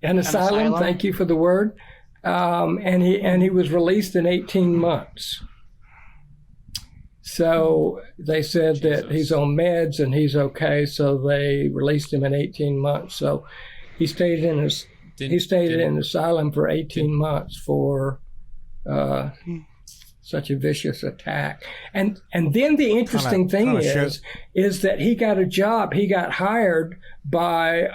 an asylum. Thank you for the word. And he was released in 18 months. So they said that he's on meds and he's okay. So they released him in 18 months. So he stayed in an asylum for 18 months for such a vicious attack. And then the interesting thing is that he got a job. He got hired by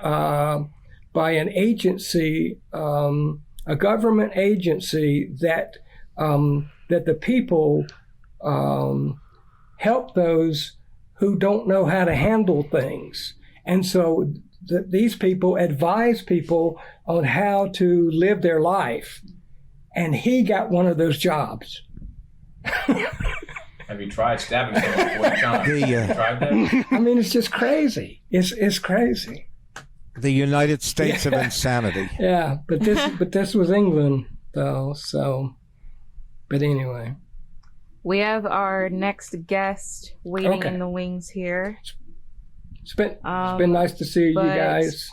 an agency, a government agency that the people help those who don't know how to handle things. And so these people advise people on how to live their life. And he got one of those jobs. Have you tried stabbing someone 40 times? Have you tried that? I mean, it's just crazy. It's crazy. The United States of insanity. Yeah, but this was England, though. So, but anyway, we have our next guest waiting in the wings here. It's been nice to see you guys.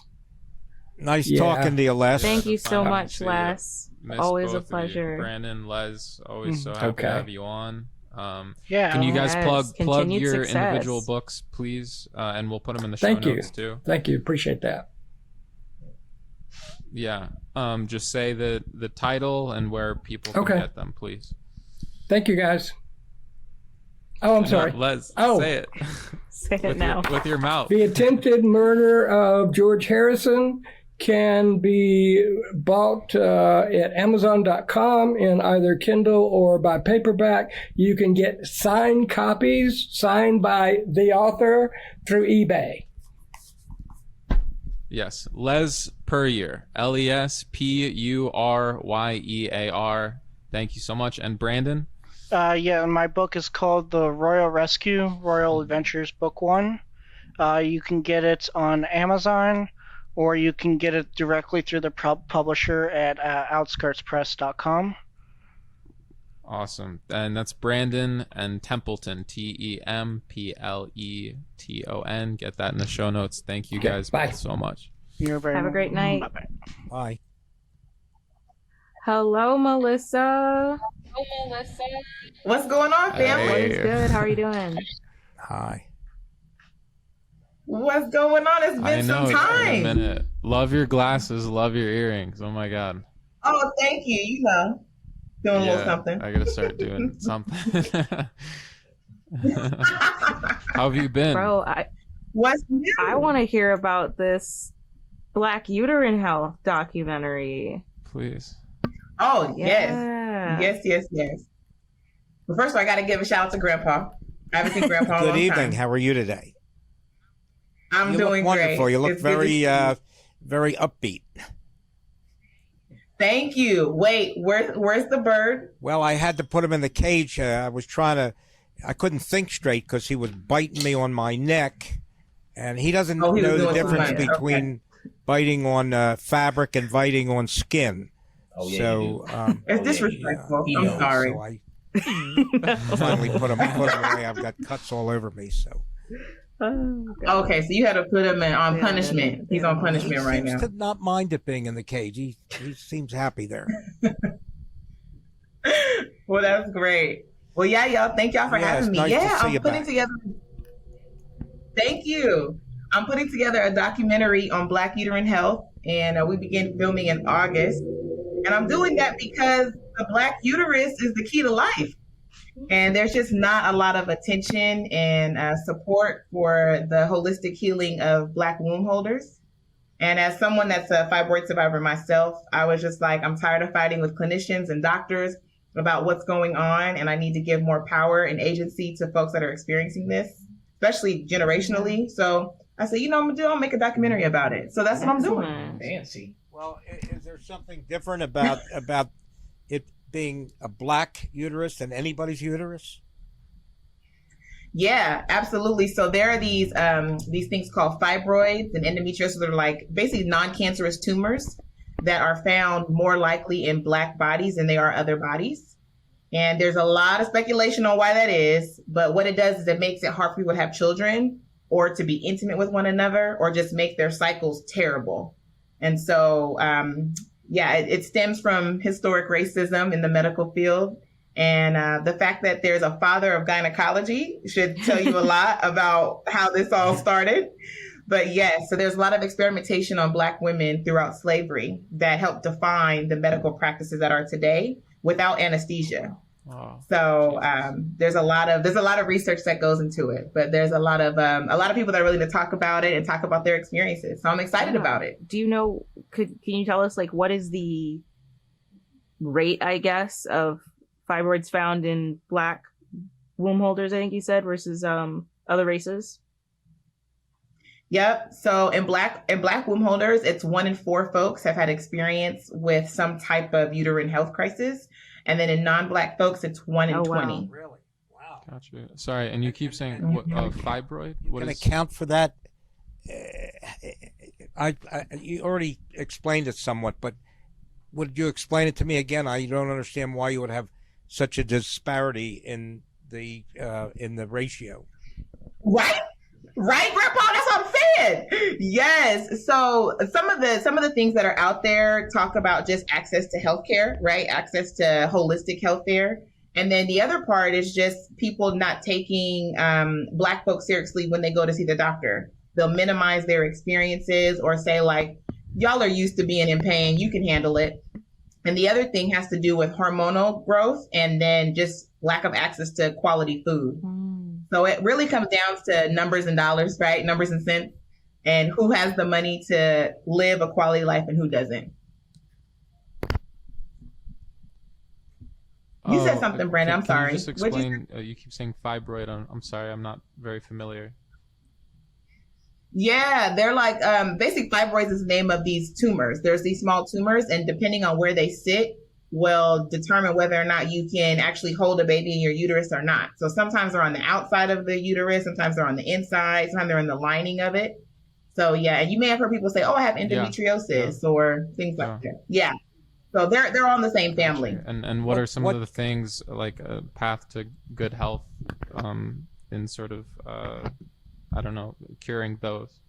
Nice talking to you, Les. Thank you so much, Les. Always a pleasure. Brandon, Les, always so happy to have you on. Can you guys plug your success. individual books, please? And we'll put them in the show notes too. Thank you. Appreciate that. Yeah. Just say the title and where people can get them, please. Thank you, guys. Oh, I'm sorry. Les, say it. Say it now. With your mouth. The Attempted Murder of George Harrison can be bought at Amazon.com in either Kindle or by paperback. You can get signed copies signed by the author through eBay. Yes, Les Puryear, LESPURYEAR. Thank you so much. And Brandon? My book is called The Royal Rescue, Royal Adventures Book 1. You can get it on Amazon, or you can get it directly through the publisher at outskirtspress.com. Awesome. And that's Brandon and Templeton, Templeton. Get that in the show notes. Thank you guys both so much. You're very Have a great night. Bye-bye. Bye. Hello, Melissa. What's going on, family? Hey. It's good. How are you doing? Hi. What's going on? It's been some It's been a time. minute. Love your glasses. Love your earrings. Oh my God. Oh, thank you. Doing a little something. I gotta start doing something. How have you been? Bro, What's new? I want to hear about this Black Uterine Health documentary. Please. Oh, Yeah. yes. But first of all, I got to give a shout out to Grandpa. I haven't seen Grandpa in a Good long evening. time. How are you today? I'm You doing look wonderful. great. You look It's good to very, see you. very upbeat. Thank you. Wait, where's the bird? Well, I had to put him in the cage. I couldn't think straight because he was biting me on my neck, and he doesn't Oh, he was know the doing too difference much. between biting on fabric and biting on skin. Oh, yeah, So It's disrespectful. He I'm knows. sorry. So I finally put him away. I've got cuts all over me. So Oh, God. Okay, so you had to put him on punishment. He's on punishment right he now. seems to not mind it being in the cage. He seems happy there. Well, that's great. Well, yeah, y'all. Thank y'all for Yeah, having it's me. nice to see I'm you putting back. together. Thank you. I'm putting together a documentary on Black uterine health, and we begin filming in August. And I'm doing that because the Black uterus is the key to life. And there's just not a lot of attention and support for the holistic healing of Black womb holders. And as someone that's a fibroid survivor myself, I was just like, I'm tired of fighting with clinicians and doctors about what's going on. And I need to give more power and agency to folks that are experiencing this, especially generationally. So I said, you know what I'm going to do? I'll make a documentary about it. So that's what I'm doing. Excellent. Fancy. Well, is there something different about it being a Black uterus than anybody's uterus? Yeah, absolutely. So there are these things called fibroids and endometriosis that are like basically non-cancerous tumors that are found more likely in Black bodies than they are other bodies. And there's a lot of speculation on why that is. But what it does is it makes it hard for people to have children or to be intimate with one another or just make their cycles terrible. And so, it stems from historic racism in the medical field. And the fact that there's a father of gynecology should tell you a lot about how this all started. But yes, so there's a lot of experimentation on Black women throughout slavery that helped define the medical practices that are today without anesthesia. Wow. So there's a lot of research that goes into it, but there's a lot of people that are willing to talk about it and talk about their experiences. So I'm excited about it. Do you know? Can you tell us what is the rate, I guess, of fibroids found in Black womb holders? I think you said versus other races. Yep. So in black womb holders, it's 1 in 4 folks have had experience with some type of uterine health crisis. And then in non-Black folks, it's 1 in 20. Wow. Really? Wow. Gotcha. Sorry, and you keep saying fibroid? You can account for that. You already explained it somewhat, but would you explain it to me again? I don't understand why you would have such a disparity in the ratio. Right, Grandpa. That's what I'm saying. Yes. So some of the things that are out there talk about just access to healthcare, right? Access to holistic healthcare. And then the other part is just people not taking Black folks seriously when they go to see the doctor. They'll minimize their experiences or say y'all are used to being in pain. You can handle it. And the other thing has to do with hormonal growth and then just lack of access to quality food. So it really comes down to numbers and dollars, right? Numbers and cents, and who has the money to live a quality life and who doesn't. You said something, Brandon. I'm sorry. Can you just explain? You keep saying fibroid. I'm sorry. I'm not very familiar. Yeah, they're basic fibroids is the name of these tumors. There's these small tumors, and depending on where they sit, will determine whether or not you can actually hold a baby in your uterus or not. So sometimes they're on the outside of the uterus, sometimes they're on the inside, sometimes they're in the lining of it. So yeah, and you may have heard people say, "Oh, I have endometriosis," or things like that. Yeah. So they're all in the same family. And what are some of the things like a path to good health in sort of curing those?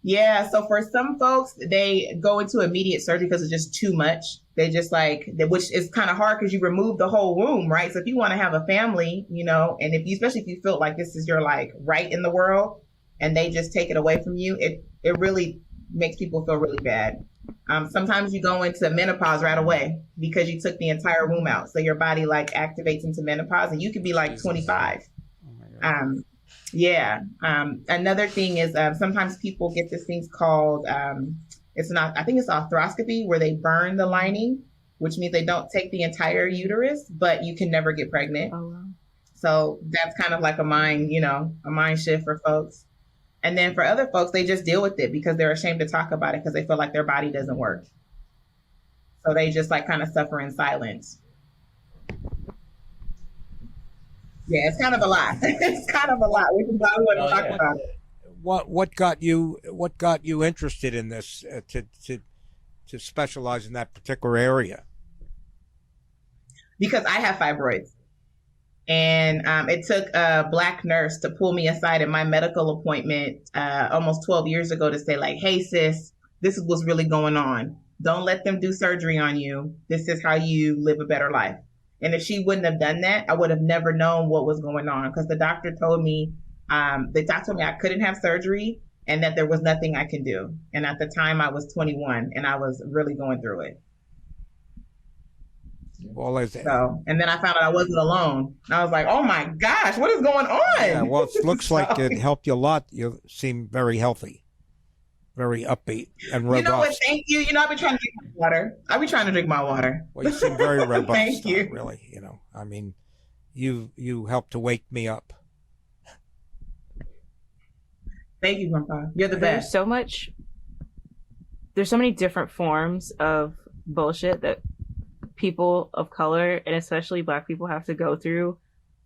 Yeah, so for some folks, they go into immediate surgery because it's just too much. They just which is kind of hard because you remove the whole womb, right? So if you want to have a family, and especially if you feel like this is your right in the world, and they just take it away from you, it really makes people feel really bad. Sometimes you go into menopause right away because you took the entire womb out. So your body activates into menopause, and you could be 25. Oh my God. Yeah. Another thing is sometimes people get this thing called, I think it's arthroscopy, where they burn the lining, which means they don't take the entire uterus, but you can never get pregnant. Oh, wow. So that's kind of like a mind shift for folks. And then for other folks, they just deal with it because they're ashamed to talk about it because they feel like their body doesn't work. So they just kind of suffer in silence. Yeah, it's kind of a lot. It's kind of a lot, which is why I want to talk about it. What got you interested in this to specialize in that particular area? Because I have fibroids, and it took a Black nurse to pull me aside in my medical appointment almost 12 years ago to say "Hey sis, this is what's really going on. Don't let them do surgery on you. This is how you live a better life." And if she wouldn't have done that, I would have never known what was going on because the doctor told me, I couldn't have surgery and that there was nothing I can do. And at the time I was 21 and I was really going through it. Well, and then I found out I wasn't alone. And I was like, oh my gosh, what is going on? Yeah, well, it looks like it helped you a lot. You seem very healthy, very upbeat and robust. You know what? Thank you. I've been trying to drink my water. Well, you seem very robust. Thank you. Really, I mean, you helped to wake me up. Thank you, Grandpa. You're the best. There's so many different forms of bullshit that people of color and especially Black people have to go through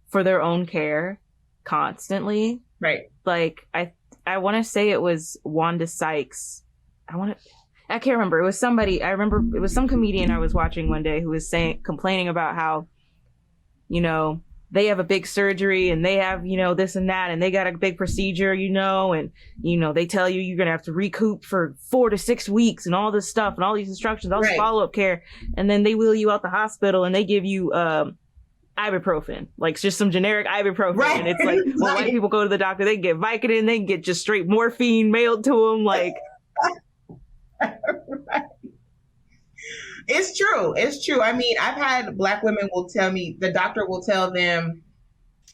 for their own care constantly. Right. I want to say it was Wanda Sykes. I can't remember. It was somebody. I remember it was some comedian I was watching one day who was complaining about how, they have a big surgery and they have, this and that, and they got a big procedure, and, they tell you you're going to have to recoup for 4 to 6 weeks and all this stuff and all these instructions, all this follow-up care. And then they wheel you out the hospital and they give you, ibuprofen, like just some generic ibuprofen. Right. And it's like, when white people go to the doctor, they get Vicodin, they get just straight morphine mailed to them. Like, right. It's true. It's true. I mean, I've had Black women will tell me, the doctor will tell them,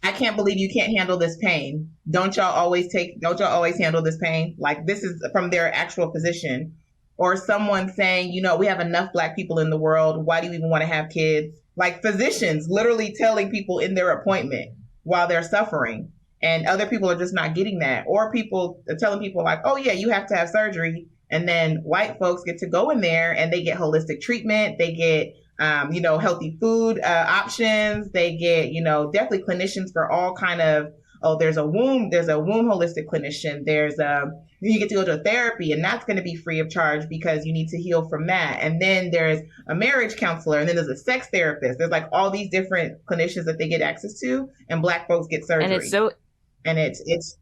I can't believe you can't handle this pain. Don't y'all always handle this pain? Like, this is from their actual physician. Or someone saying, we have enough Black people in the world. Why do you even want to have kids? Like, physicians literally telling people in their appointment while they're suffering. And other people are just not getting that. Or people are telling people like, oh yeah, you have to have surgery. And then white folks get to go in there and they get holistic treatment. They get, healthy food options. They get, definitely clinicians for all kind of, there's a womb holistic clinician. You get to go to therapy, and that's going to be free of charge because you need to heal from that. And then there's a marriage counselor, and then there's a sex therapist. There's like all these different clinicians that they get access to, and Black folks get surgery. And it's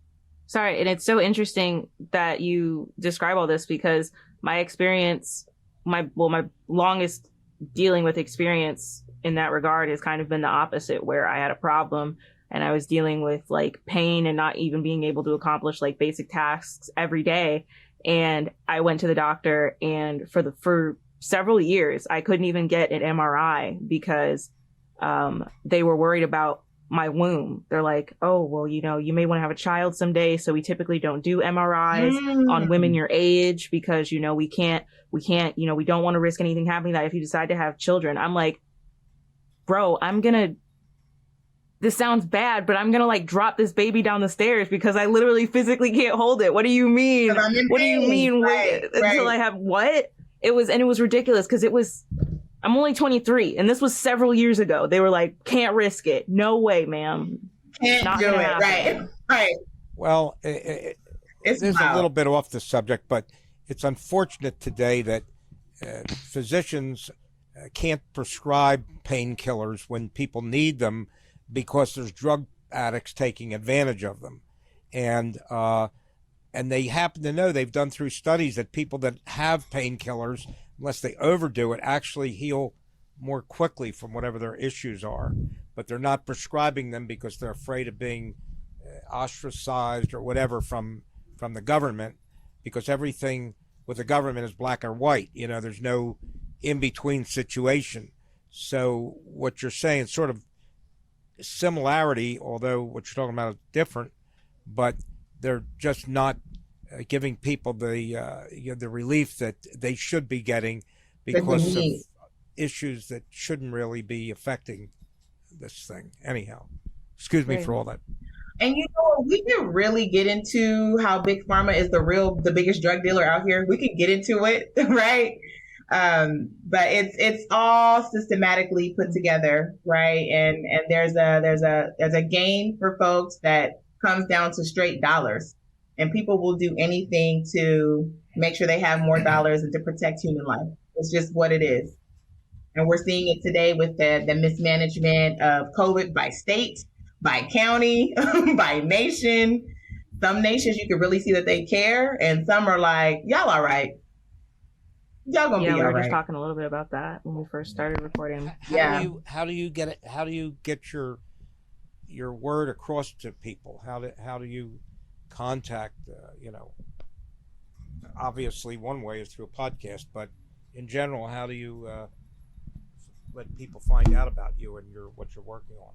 Sorry, and it's so interesting that you describe all this because my experience, my longest dealing with experience in that regard has kind of been the opposite, where I had a problem and I was dealing with like pain and not even being able to accomplish like basic tasks every day. And I went to the doctor, and for several years, I couldn't even get an MRI because they were worried about my womb. They're like, oh, well, you may want to have a child someday. So we typically don't do MRIs on women your age because, we don't want to risk anything happening that if you decide to have children. I'm like, bro, this sounds bad, but I'm going to like drop this baby down the stairs because I literally physically can't hold it. What do you mean? What do you mean? Until I have what? It was ridiculous because I'm only 23, and this was several years ago. They were like, can't risk it. No way, ma'am. Can't do it. Right. Well, it is a little bit off the subject, but it's unfortunate today that physicians can't prescribe painkillers when people need them because there's drug addicts taking advantage of them. And they happen to know, they've done through studies that people that have painkillers, unless they overdo it, actually heal more quickly from whatever their issues are. But they're not prescribing them because they're afraid of being ostracized or whatever from the government, because everything with the government is black or white. There's no in-between situation. So what you're saying, sort of similarity, although what you're talking about is different, but they're just not giving people the relief that they should be getting because of issues that shouldn't really be affecting this thing. Anyhow, excuse me for all that. And we can really get into how Big Pharma is the biggest drug dealer out here. We can get into it, right? But it's all systematically put together, right? And there's a gain for folks that comes down to straight dollars. And people will do anything to make sure they have more dollars and to protect human life. It's just what it is. And we're seeing it today with the mismanagement of COVID by state, by county, by nation. Some nations you can really see that they care, and some are like, y'all all right. Y'all gonna be all right. Yeah, we were just talking a little bit about that when we first started recording. How do you get it? How do you get your word across to people? How do you contact, obviously one way is through a podcast, but in general, how do you let people find out about you and what you're working on?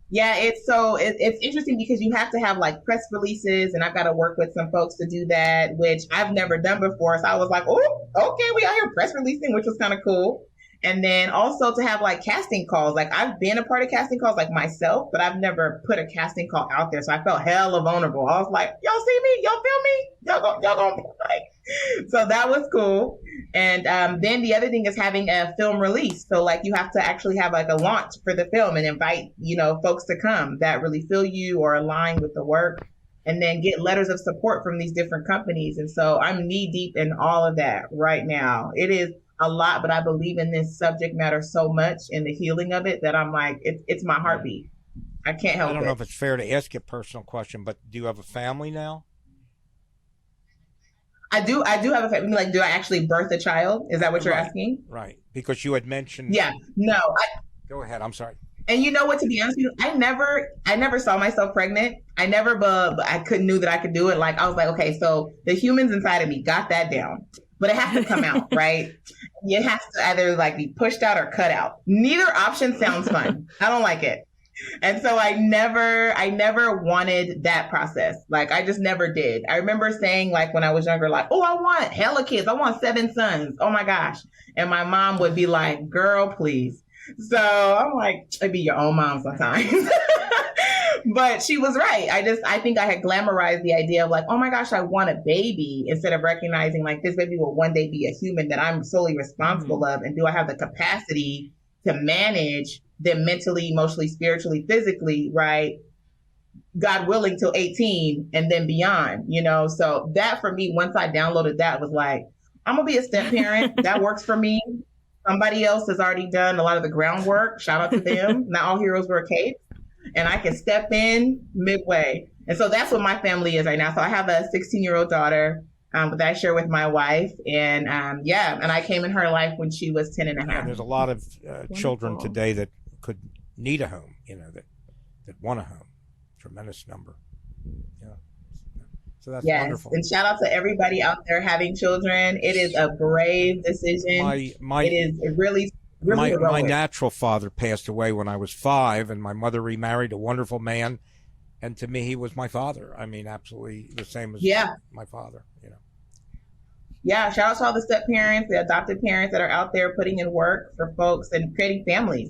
Yeah, it's interesting because you have to have like press releases, and I've got to work with some folks to do that, which I've never done before. So I was like, oh, okay, we out here press releasing, which was kind of cool. And then also to have like casting calls. Like I've been a part of casting calls like myself, but I've never put a casting call out there. So I felt hella vulnerable. I was like, y'all see me? Y'all feel me? Y'all gonna like, so that was cool. And then the other thing is having a film release. So like you have to actually have like a launch for the film and invite, folks to come that really feel you or align with the work. and then get letters of support from these different companies. And so I'm knee deep in all of that right now. It is a lot, but I believe in this subject matter so much and the healing of it that I'm like, it's my heartbeat. I can't help it. I don't know if it's fair to ask you a personal question, but do you have a family now? I do have a family. Like, do I actually birth a child? Is that what you're asking? Right. Because you had mentioned. Yeah. No. Go ahead. I'm sorry. And you know what? To be honest with you, I never saw myself pregnant. I never, but I couldn't knew that I could do it. Like I was like, okay, so the humans inside of me got that down, but it has to come out, right? It has to either like be pushed out or cut out. Neither option sounds fun. I don't like it. And so I never wanted that process. Like I just never did. I remember saying like when I was younger, like, oh, I want hella kids. I want 7 sons. Oh my gosh. And my mom would be like, girl, please. So I'm like, it'd be your own mom sometimes. But she was right. I think I had glamorized the idea of like, oh my gosh, I want a baby, instead of recognizing like this baby will one day be a human that I'm solely responsible of. And do I have the capacity to manage them mentally, emotionally, spiritually, physically, right? God willing, till 18 and then beyond, you know? So that for me, once I downloaded that, was like, I'm gonna be a step parent. That works for me. Somebody else has already done a lot of the groundwork. Shout out to them. Not all heroes wear capes. And I can step in midway. And so that's what my family is right now. So I have a 16-year-old daughter that I share with my wife. And and I came in her life when she was 10 and a half. And there's a lot of children today that could need a home, you know, that want a home. Tremendous number. Yeah. So that's wonderful. And shout out to everybody out there having children. It is a brave decision. It really my natural father passed away when I was 5, and my mother remarried a wonderful man, and to me he was my father. I mean, absolutely the same as my father, you know. Yeah, shout out to all the step parents, the adopted parents that are out there putting in work for folks and creating families.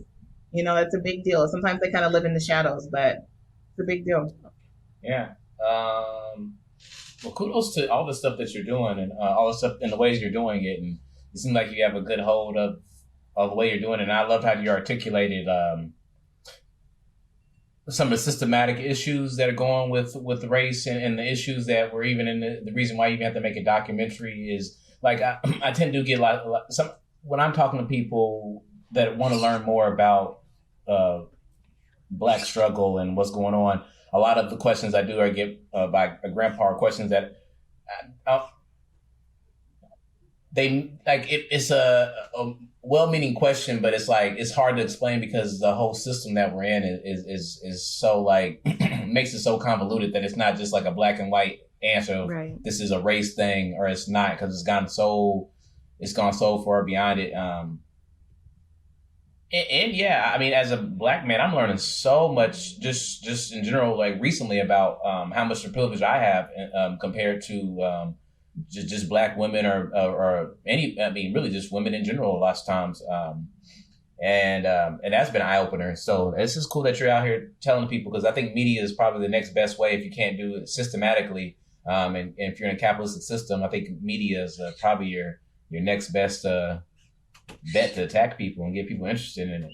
You know, that's a big deal. Sometimes they kind of live in the shadows, but it's a big deal. Yeah. Well, kudos to all the stuff that you're doing, and all the stuff and the ways you're doing it. And it seems like you have a good hold of the way you're doing it. And I love how you articulated some of the systematic issues that are going with race, and the issues that were even in the reason why you even have to make a documentary is like, I tend to get a lot some when I'm talking to people that want to learn more about Black struggle and what's going on. A lot of the questions I do get by a grandpa are questions that they like. It's a well-meaning question, but it's like it's hard to explain because the whole system that we're in is so like makes it so convoluted that it's not just like a black and white answer. Right. This is a race thing, or it's not, because it's gone so far beyond it. And yeah, I mean, as a Black man, I'm learning so much just in general, like recently, about how much privilege I have compared to just Black women or any, I mean, really just women in general, lots of times. And that's been an eye opener. So it's just cool that you're out here telling people, because I think media is probably the next best way if you can't do it systematically. And if you're in a capitalistic system, I think media is probably your next best bet to attack people and get people interested in it.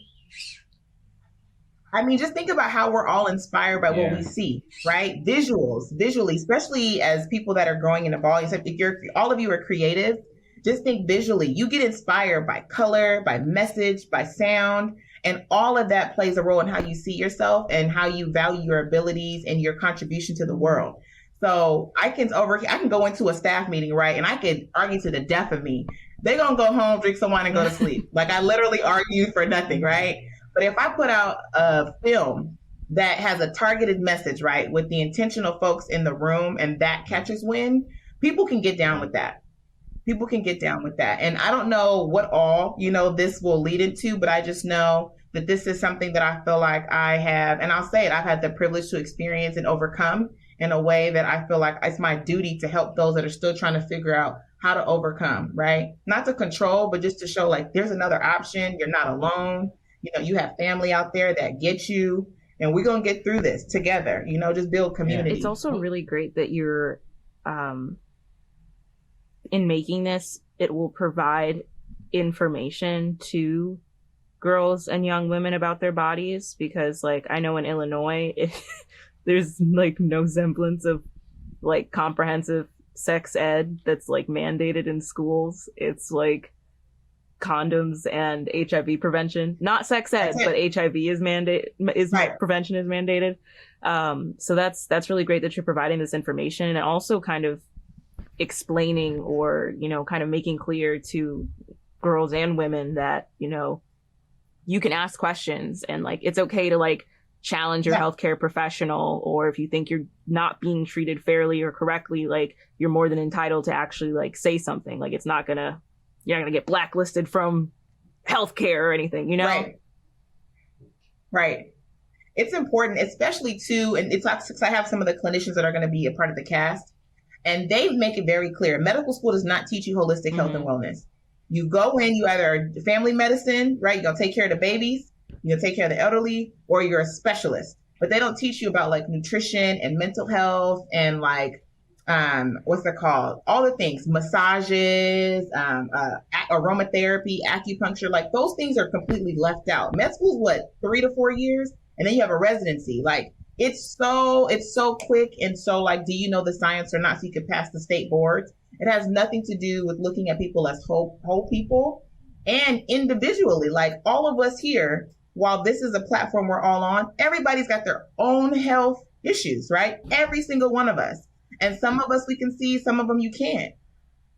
I mean, just think about how we're all inspired by what we see, right? Visually, especially as people that are growing in the volume. If all of you are creative, just think visually. You get inspired by color, by message, by sound, and all of that plays a role in how you see yourself and how you value your abilities and your contribution to the world. So I can go into a staff meeting, right? And I could argue to the death of me. They're going to go home, drink some wine, and go to sleep. Like, I literally argue for nothing, right? But if I put out a film that has a targeted message, right, with the intentional folks in the room, and that catches wind, people can get down with that. People can get down with that. And I don't know what all, this will lead into, but I just know that this is something that I feel like I have, and I'll say it, I've had the privilege to experience and overcome in a way that I feel like it's my duty to help those that are still trying to figure out how to overcome, right? Not to control, but just to show like there's another option. You're not alone. You have family out there that get you, and we're going to get through this together, just build community. It's also really great that you're, in making this, it will provide information to girls and young women about their bodies, because like I know in Illinois, there's like no semblance of like comprehensive sex ed that's like mandated in schools. It's like condoms and HIV prevention, not sex ed, but HIV is Right. prevention is mandated. So that's really great that you're providing this information and also kind of explaining or, you know, kind of making clear to girls and women that, you know, you can ask questions and like it's okay to like challenge your healthcare professional, or if you think you're not being treated fairly or correctly, like you're more than entitled to actually like say something. Like it's not gonna, you're not gonna get blacklisted from healthcare or anything, you know? Right. It's important, especially too, and it's like, since I have some of the clinicians that are going to be a part of the cast, and they make it very clear. Medical school does not teach you holistic health and wellness. You go in, you either are family medicine, right? You're going to take care of the babies, you're going to take care of the elderly, or you're a specialist. But they don't teach you about like nutrition and mental health and like, what's it called? All the things, massages, aromatherapy, acupuncture, like those things are completely left out. Med school is what, 3 to 4 years? And then you have a residency. Like it's so quick. And so like, do you know the science or not? So you could pass the state boards. It has nothing to do with looking at people as whole people and individually. Like all of us here, while this is a platform we're all on, everybody's got their own health issues, right? Every single one of us. And some of us we can see, some of them you can't.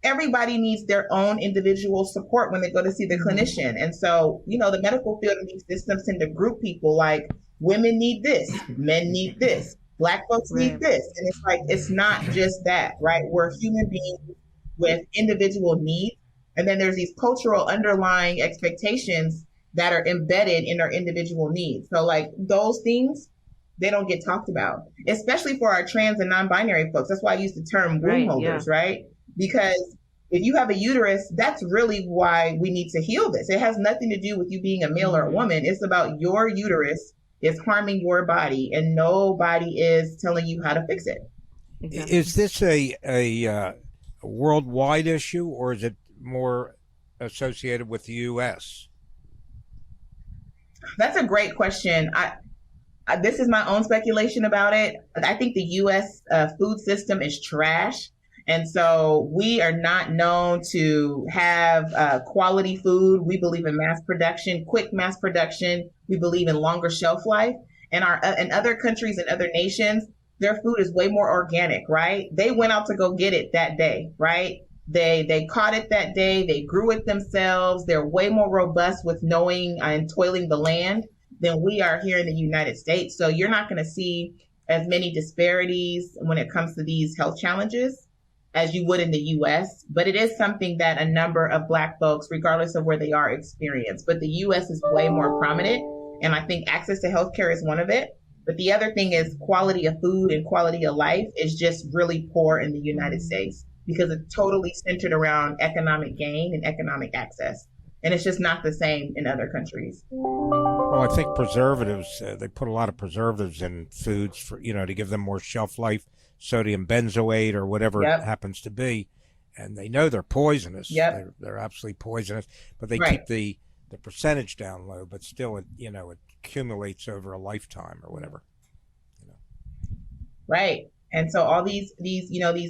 Everybody needs their own individual support when they go to see the clinician. And so, you know, the medical field of these systems tend to group people like women need this, men need this, Black folks need this. And it's like, it's not just that, right? We're human beings with individual needs. And then there's these cultural underlying expectations that are embedded in our individual needs. So like those things, they don't get talked about, especially for our trans and non-binary folks. That's why I use the term womb holders, right? Because if you have a uterus, that's really why we need to heal this. It has nothing to do with you being a male or a woman. It's about your uterus is harming your body and nobody is telling you how to fix it. Exactly. Is this a worldwide issue or is it more associated with the U.S.? That's a great question. This is my own speculation about it. I think the U.S. Food system is trash. And so we are not known to have quality food. We believe in mass production, quick mass production. We believe in longer shelf life. And in other countries and other nations, their food is way more organic, right? They went out to go get it that day, right? They caught it that day. They grew it themselves. They're way more robust with knowing and toiling the land than we are here in the United States. So you're not going to see as many disparities when it comes to these health challenges as you would in the US, but it is something that a number of Black folks, regardless of where they are, experience. But the US is way more prominent, and I think access to healthcare is one of it. But the other thing is quality of food and quality of life is just really poor in the United States because it's totally centered around economic gain and economic access. And it's just not the same in other countries. Well, I think preservatives, they put a lot of preservatives in foods for, you know, to give them more shelf life, sodium benzoate or whatever it happens to be. And they know they're poisonous. They're absolutely poisonous, but they keep the percentage down low, but still, it accumulates over a lifetime or whatever. You know. Right. And so all these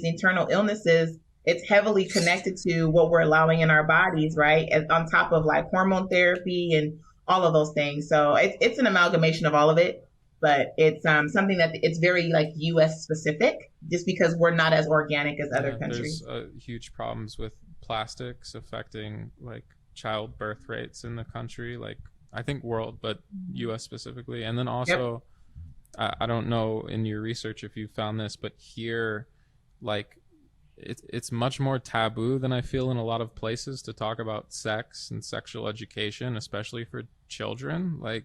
internal illnesses, it's heavily connected to what we're allowing in our bodies, right? And on top of like hormone therapy and all of those things. So it's an amalgamation of all of it, but it's something that it's very like U.S. specific, just because we're not as organic as other countries. There's huge problems with plastics affecting like child birth rates in the country, like I think world, but U.S. specifically. And then also, I don't know in your research if you found this, but here, like, it's much more taboo than I feel in a lot of places to talk about sex and sexual education, especially for children. Like,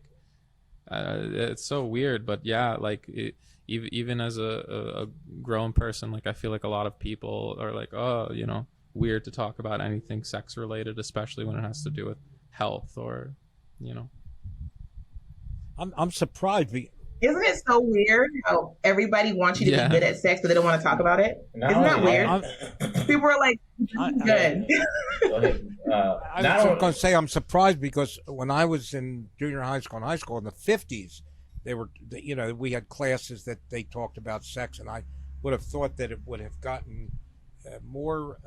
it's so weird, but yeah, like even as a grown person, like I feel like a lot of people are like, oh, weird to talk about anything sex related, especially when it has to do with health or, I'm surprised. Isn't it so weird how everybody wants you to be good at sex, but they don't want to talk about it? Isn't that weird? People are like, good. I was going to say I'm surprised because when I was in junior high school and high school in the 50s, we had classes that they talked about sex, and I would have thought that it would have gotten more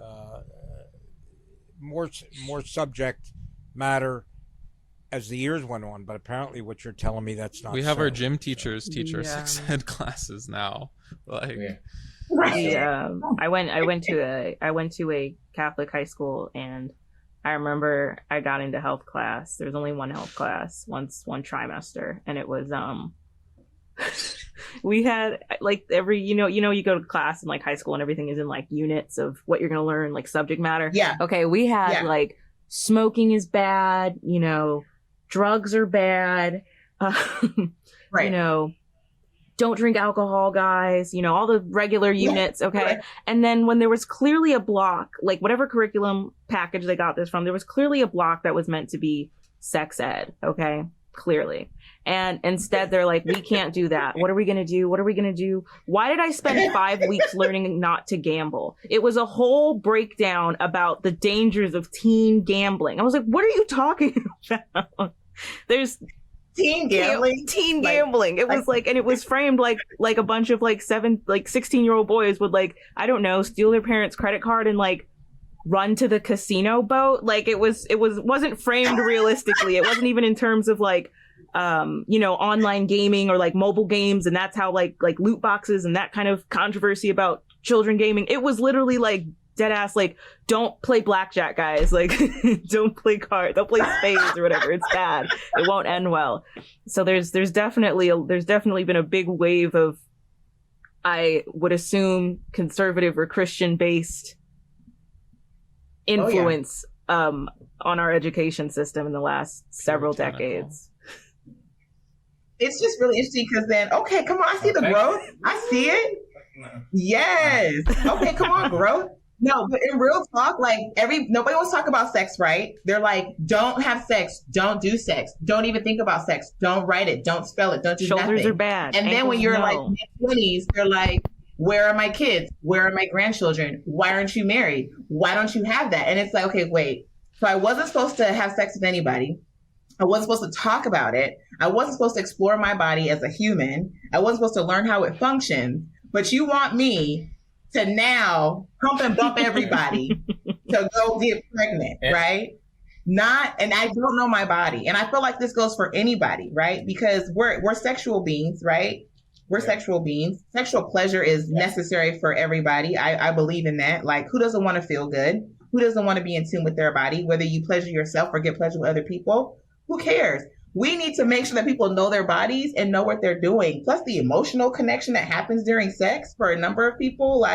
subject matter as the years went on. But apparently, what you're telling me, that's not. We have so. our gym teachers teach our sex ed classes now. Like, I went to a Catholic high school, and I remember I got into health class. There was only one health class, one trimester, and it was we had like every you go to class in like high school and everything is in like units of what you're gonna learn, like subject matter. Yeah. Okay, we had like smoking is bad, drugs are bad, Right. Don't drink alcohol, guys, all the regular units. Okay. Right. And then when there was clearly a block, like whatever curriculum package they got this from, there was clearly a block that was meant to be sex ed. Okay. Clearly. And instead they're like, we can't do that. What are we going to do? What are we going to do? Why did I spend 5 weeks learning not to gamble? It was a whole breakdown about the dangers of teen gambling. I was like, what are you talking about? There's Teen gambling. It was like, and it was framed like a bunch of 16-year-old boys would I don't know, steal their parents' credit card and run to the casino boat. Like it wasn't framed realistically. It wasn't even in terms of online gaming or mobile games. And that's how loot boxes and that kind of controversy about children gaming. It was literally dead ass, don't play blackjack, guys. Don't play cards, don't play spades or whatever. It's bad. It won't end well. So there's definitely been a big wave of, I would assume, conservative or Christian based influence on our education system in the last several decades. It's just really interesting because then, okay, come on, I see the growth. I see it. Yes. Okay, come on, growth. No, but in real talk, nobody wants to talk about sex, right? They're like, don't have sex, don't do sex, don't even think about sex, don't write it, don't spell it, don't do Shoulders nothing. are bad. And then when you're mid-20s, they're like, where are my kids? Where are my grandchildren? Why aren't you married? Why don't you have that? And it's like, okay, wait. So I wasn't supposed to have sex with anybody. I wasn't supposed to talk about it. I wasn't supposed to explore my body as a human. I wasn't supposed to learn how it functions. But you want me to now hump and bump everybody to go get pregnant, right? And I don't know my body. And I feel like this goes for anybody, right? Because we're sexual beings, right? We're sexual beings. Sexual pleasure is necessary for everybody. I believe in that. Who doesn't want to feel good? Who doesn't want to be in tune with their body? Whether you pleasure yourself or get pleasure with other people, who cares? We need to make sure that people know their bodies and know what they're doing. Plus the emotional connection that happens during sex for a number of people.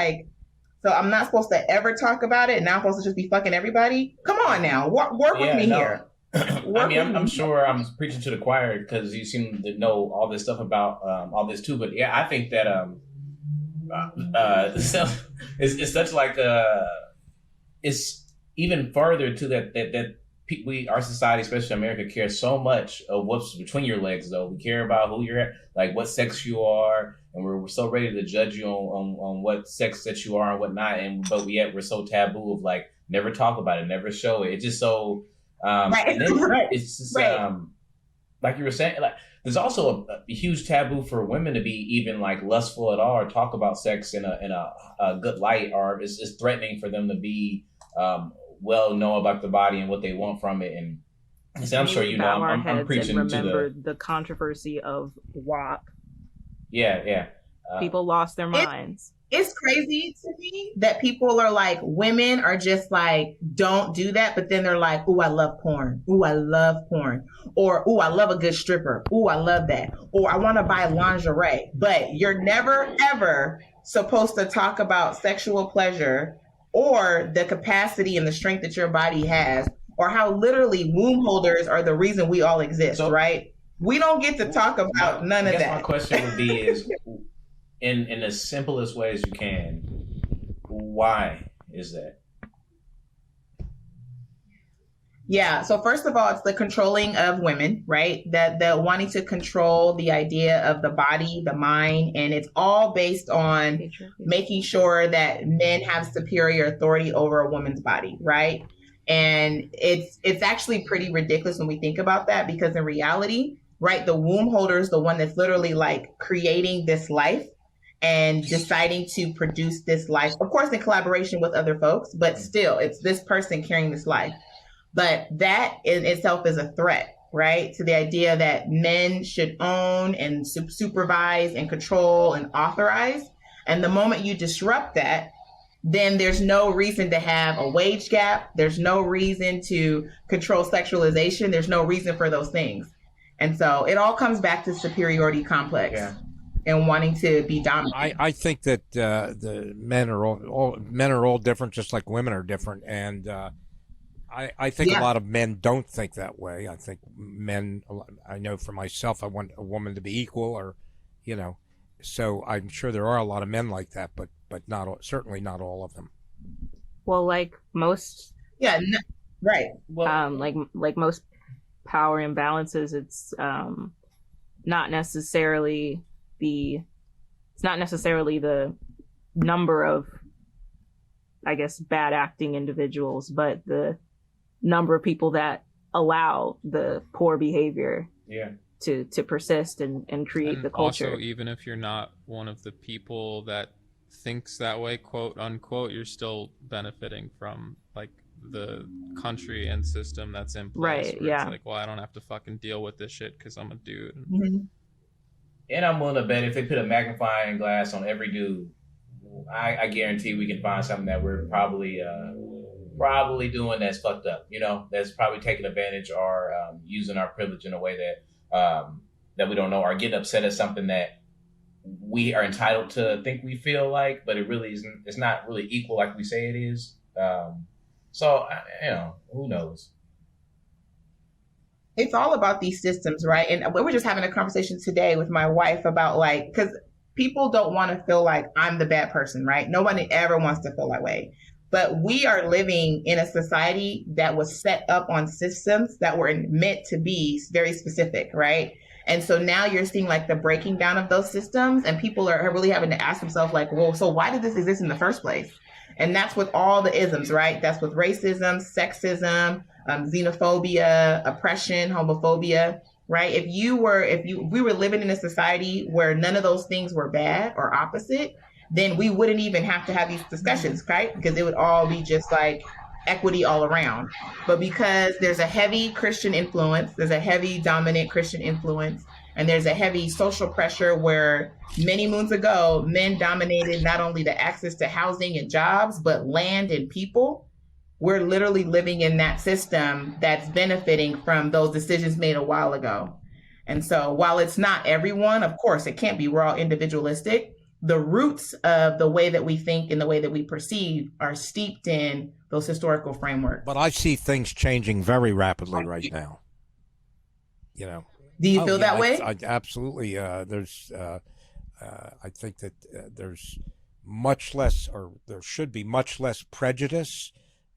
So I'm not supposed to ever talk about it. And now I'm supposed to just be fucking everybody. Come on now. Work with me here. I'm sure I'm preaching to the choir because you seem to know all this stuff about all this too. But yeah, I think that it's such it's even further to that our society, especially America, cares so much of what's between your legs. Though we care about who you're at, what sex you are, and we're so ready to judge you on what sex that you are and whatnot. But yet we're so taboo of never talk about it, never show it. It's just so. And then it's just like you were saying, there's also a huge taboo for women to be even lustful at all or talk about sex in a good light, or it's threatening for them to be know about the body and what they want from it. And I'm sure I'm preaching and to remember the controversy of WAP. Yeah. People lost their minds. It's crazy to me that people are women are just don't do that. But then they're like, ooh, I love porn. Ooh, I love porn. Or, ooh, I love a good stripper. Ooh, I love that. Or I want to buy lingerie. But you're never, ever supposed to talk about sexual pleasure or the capacity and the strength that your body has, or how literally womb holders are the reason we all exist, right? We don't get to talk about none of that. My question would be is, in the simplest way as you can, why is that? Yeah. So first of all, it's the controlling of women, right? That wanting to control the idea of the body, the mind, and it's all based on making sure that men have superior authority over a woman's body, right? And it's actually pretty ridiculous when we think about that, because in reality, right? The womb holder is the one that's literally like creating this life and deciding to produce this life, of course, in collaboration with other folks, but still, it's this person carrying this life. But that in itself is a threat, right? To the idea that men should own and supervise and control and authorize. And the moment you disrupt that, then there's no reason to have a wage gap. There's no reason to control sexualization. There's no reason for those things. And so it all comes back to superiority complex and wanting to be dominant. I think that the men are all different, just like women are different. And I think a lot of men don't think that way. I think men, I know for myself, I want a woman to be equal, or, you know, so I'm sure there are a lot of men like that, but certainly not all of them. Well, like most, right. Well, like most power imbalances, it's not necessarily the number of, I guess, bad acting individuals, but the number of people that allow the poor behavior to persist and create the culture. Also, even if you're not one of the people that thinks that way, quote unquote, you're still benefiting from like the country and system that's in place. Right, yeah. It's like, well, I don't have to fucking deal with this shit because I'm a dude. Mm-hmm. And I'm willing to bet if they put a magnifying glass on every dude, I guarantee we can find something that we're probably doing that's fucked up, you know, that's probably taking advantage or using our privilege in a way that we don't know, or getting upset at something that we are entitled to think we feel like, but it really isn't. It's not really equal like we say it is. So, you know, who knows? It's all about these systems, right? And we were just having a conversation today with my wife about like, because people don't want to feel like I'm the bad person, right? Nobody ever wants to feel that way. But we are living in a society that was set up on systems that were meant to be very specific, right? And so now you're seeing like the breaking down of those systems, and people are really having to ask themselves like, well, so why did this exist in the first place? And that's with all the isms, right? That's with racism, sexism, xenophobia, oppression, homophobia, right? If we were living in a society where none of those things were bad or opposite, then we wouldn't even have to have these discussions, right? Because it would all be just like equity all around. But because there's a heavy Christian influence, there's a heavy dominant Christian influence, and there's a heavy social pressure where many moons ago, men dominated not only the access to housing and jobs, but land and people. We're literally living in that system that's benefiting from those decisions made a while ago. And so while it's not everyone, of course, it can't be, we're all individualistic. The roots of the way that we think and the way that we perceive are steeped in those historical frameworks. But I see things changing very rapidly right now. You know. Do you feel that way? I absolutely. I think that there's much less, or there should be much less prejudice,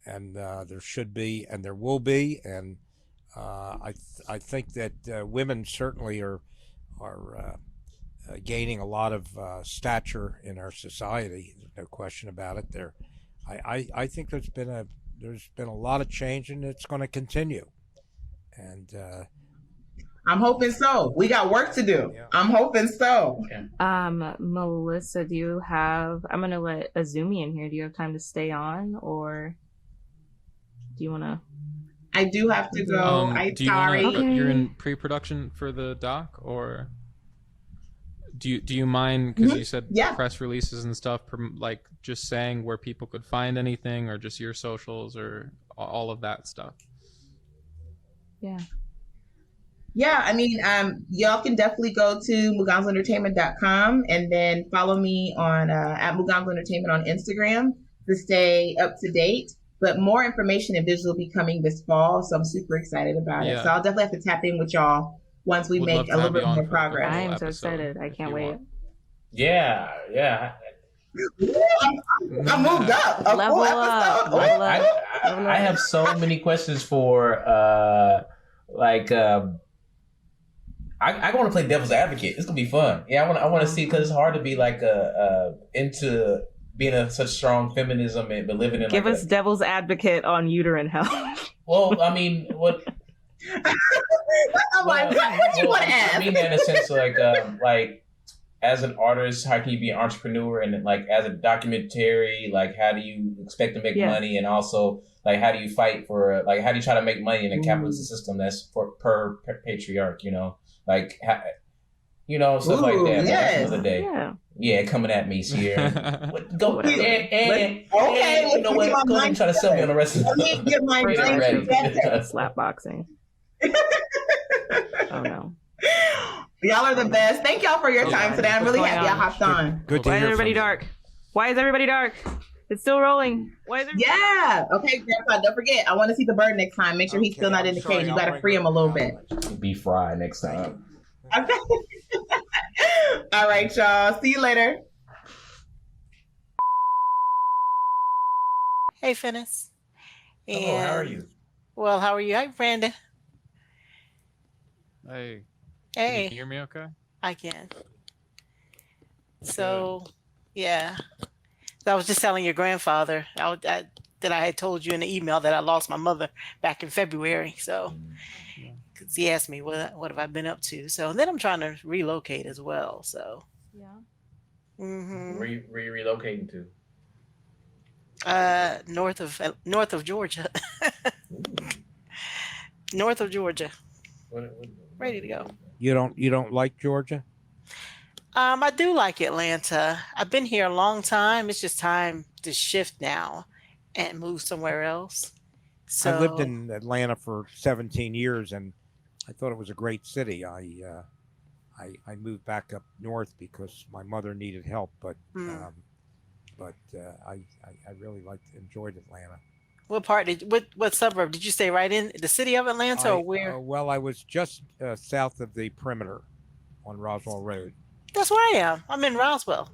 and there should be, and there will be, and I think that women certainly are gaining a lot of stature in our society. There's no question about it. I think there's been a lot of change, and it's going to continue. And I'm hoping so. We got work to do. Yeah. I'm hoping so. Melissa, do you have? I'm going to let Azumi in here. Do you have time to stay on, or do you want to? I do have to go. I'm sorry. Okay. You're in pre-production for the doc, or? Do you mind, because you said press releases and stuff, like just saying where people could find anything, or just your socials, or all of that stuff? Yeah, I mean, y'all can definitely go to mugamzoentertainment.com and then follow me on at Mugamzo Entertainment on Instagram to stay up to date. But more information and visuals will be coming this fall, so I'm super excited about it. So I'll definitely have to tap in with y'all once we make a little bit more progress. I am so excited. I can't wait. Yeah. I moved up. Level up. I have so many questions for I want to play devil's advocate. It's gonna be fun. Yeah, I want to see, because it's hard to be like into being such strong feminism and but living in. Give us devil's advocate on uterine health. Well, I mean, what? I'm like, what you want to ask? I mean that in a sense, like as an artist, how can you be an entrepreneur, and like as a documentary, like how do you expect to make money, and also like how do you fight for, like how do you try to make money in a capitalist system that's per patriarch, like stuff like that. Yes. Another day. Yeah, coming at me, Sierra. Go and you know what? Go ahead and try to sell me on the rest of Let me get my brain together. Slap boxing. Oh no. Y'all are the best. Thank y'all for your time today. I'm really happy I hopped on. Good to Why is hear everybody from you. dark? Why is everybody dark? It's still rolling. Why is everybody Yeah. Okay, Grandpa, don't forget. I want to see the bird next time. Make sure he's still not in the cage. You got to free him a little bit. Be fried next time. Okay. All right, y'all. See you later. Hey, Phines. Hello, how are you? Well, how are you? Hi, Brandon. Hey. Hey. Can you hear me okay? I can. So, yeah. So I was just telling your grandfather that I had told you in the email that I lost my mother back in February. So, because he asked me what have I been up to. So then I'm trying to relocate as well. So, Yeah. Mm-hmm. Where you relocating to? North of Georgia. North of Georgia. What? Ready to go. You don't like Georgia? I do like Atlanta. I've been here a long time. It's just time to shift now and move somewhere else. So I lived in Atlanta for 17 years, and I thought it was a great city. I moved back up north because my mother needed help, but I really enjoyed Atlanta. What part what suburb did you stay right in the city of Atlanta, or where? Well, I was just south of the perimeter on Roswell Road. That's where I am. I'm in Roswell.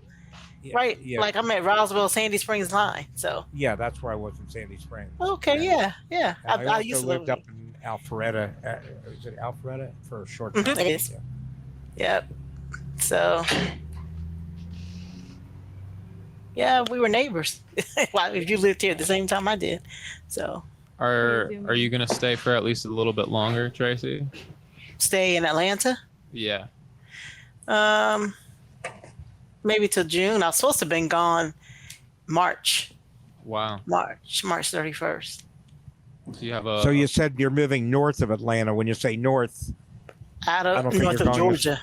Yeah, Right, yeah. like I'm at Roswell, Sandy Springs line. So Yeah, that's where I was in Sandy Springs. okay, yeah. And I also used to lived live up in Alpharetta. Is it Alpharetta for a short Mhm, time? it is. Yeah. Yep. So yeah, we were neighbors. Well, if you lived here at the same time I did. So Are you gonna stay for at least a little bit longer, Tracy? stay in Atlanta. Yeah. Maybe till June. I was supposed to have been gone March Wow. 31st. So you have a. So you said you're moving north of Atlanta. When you say north, Out I of don't think north you're of going to- Georgia.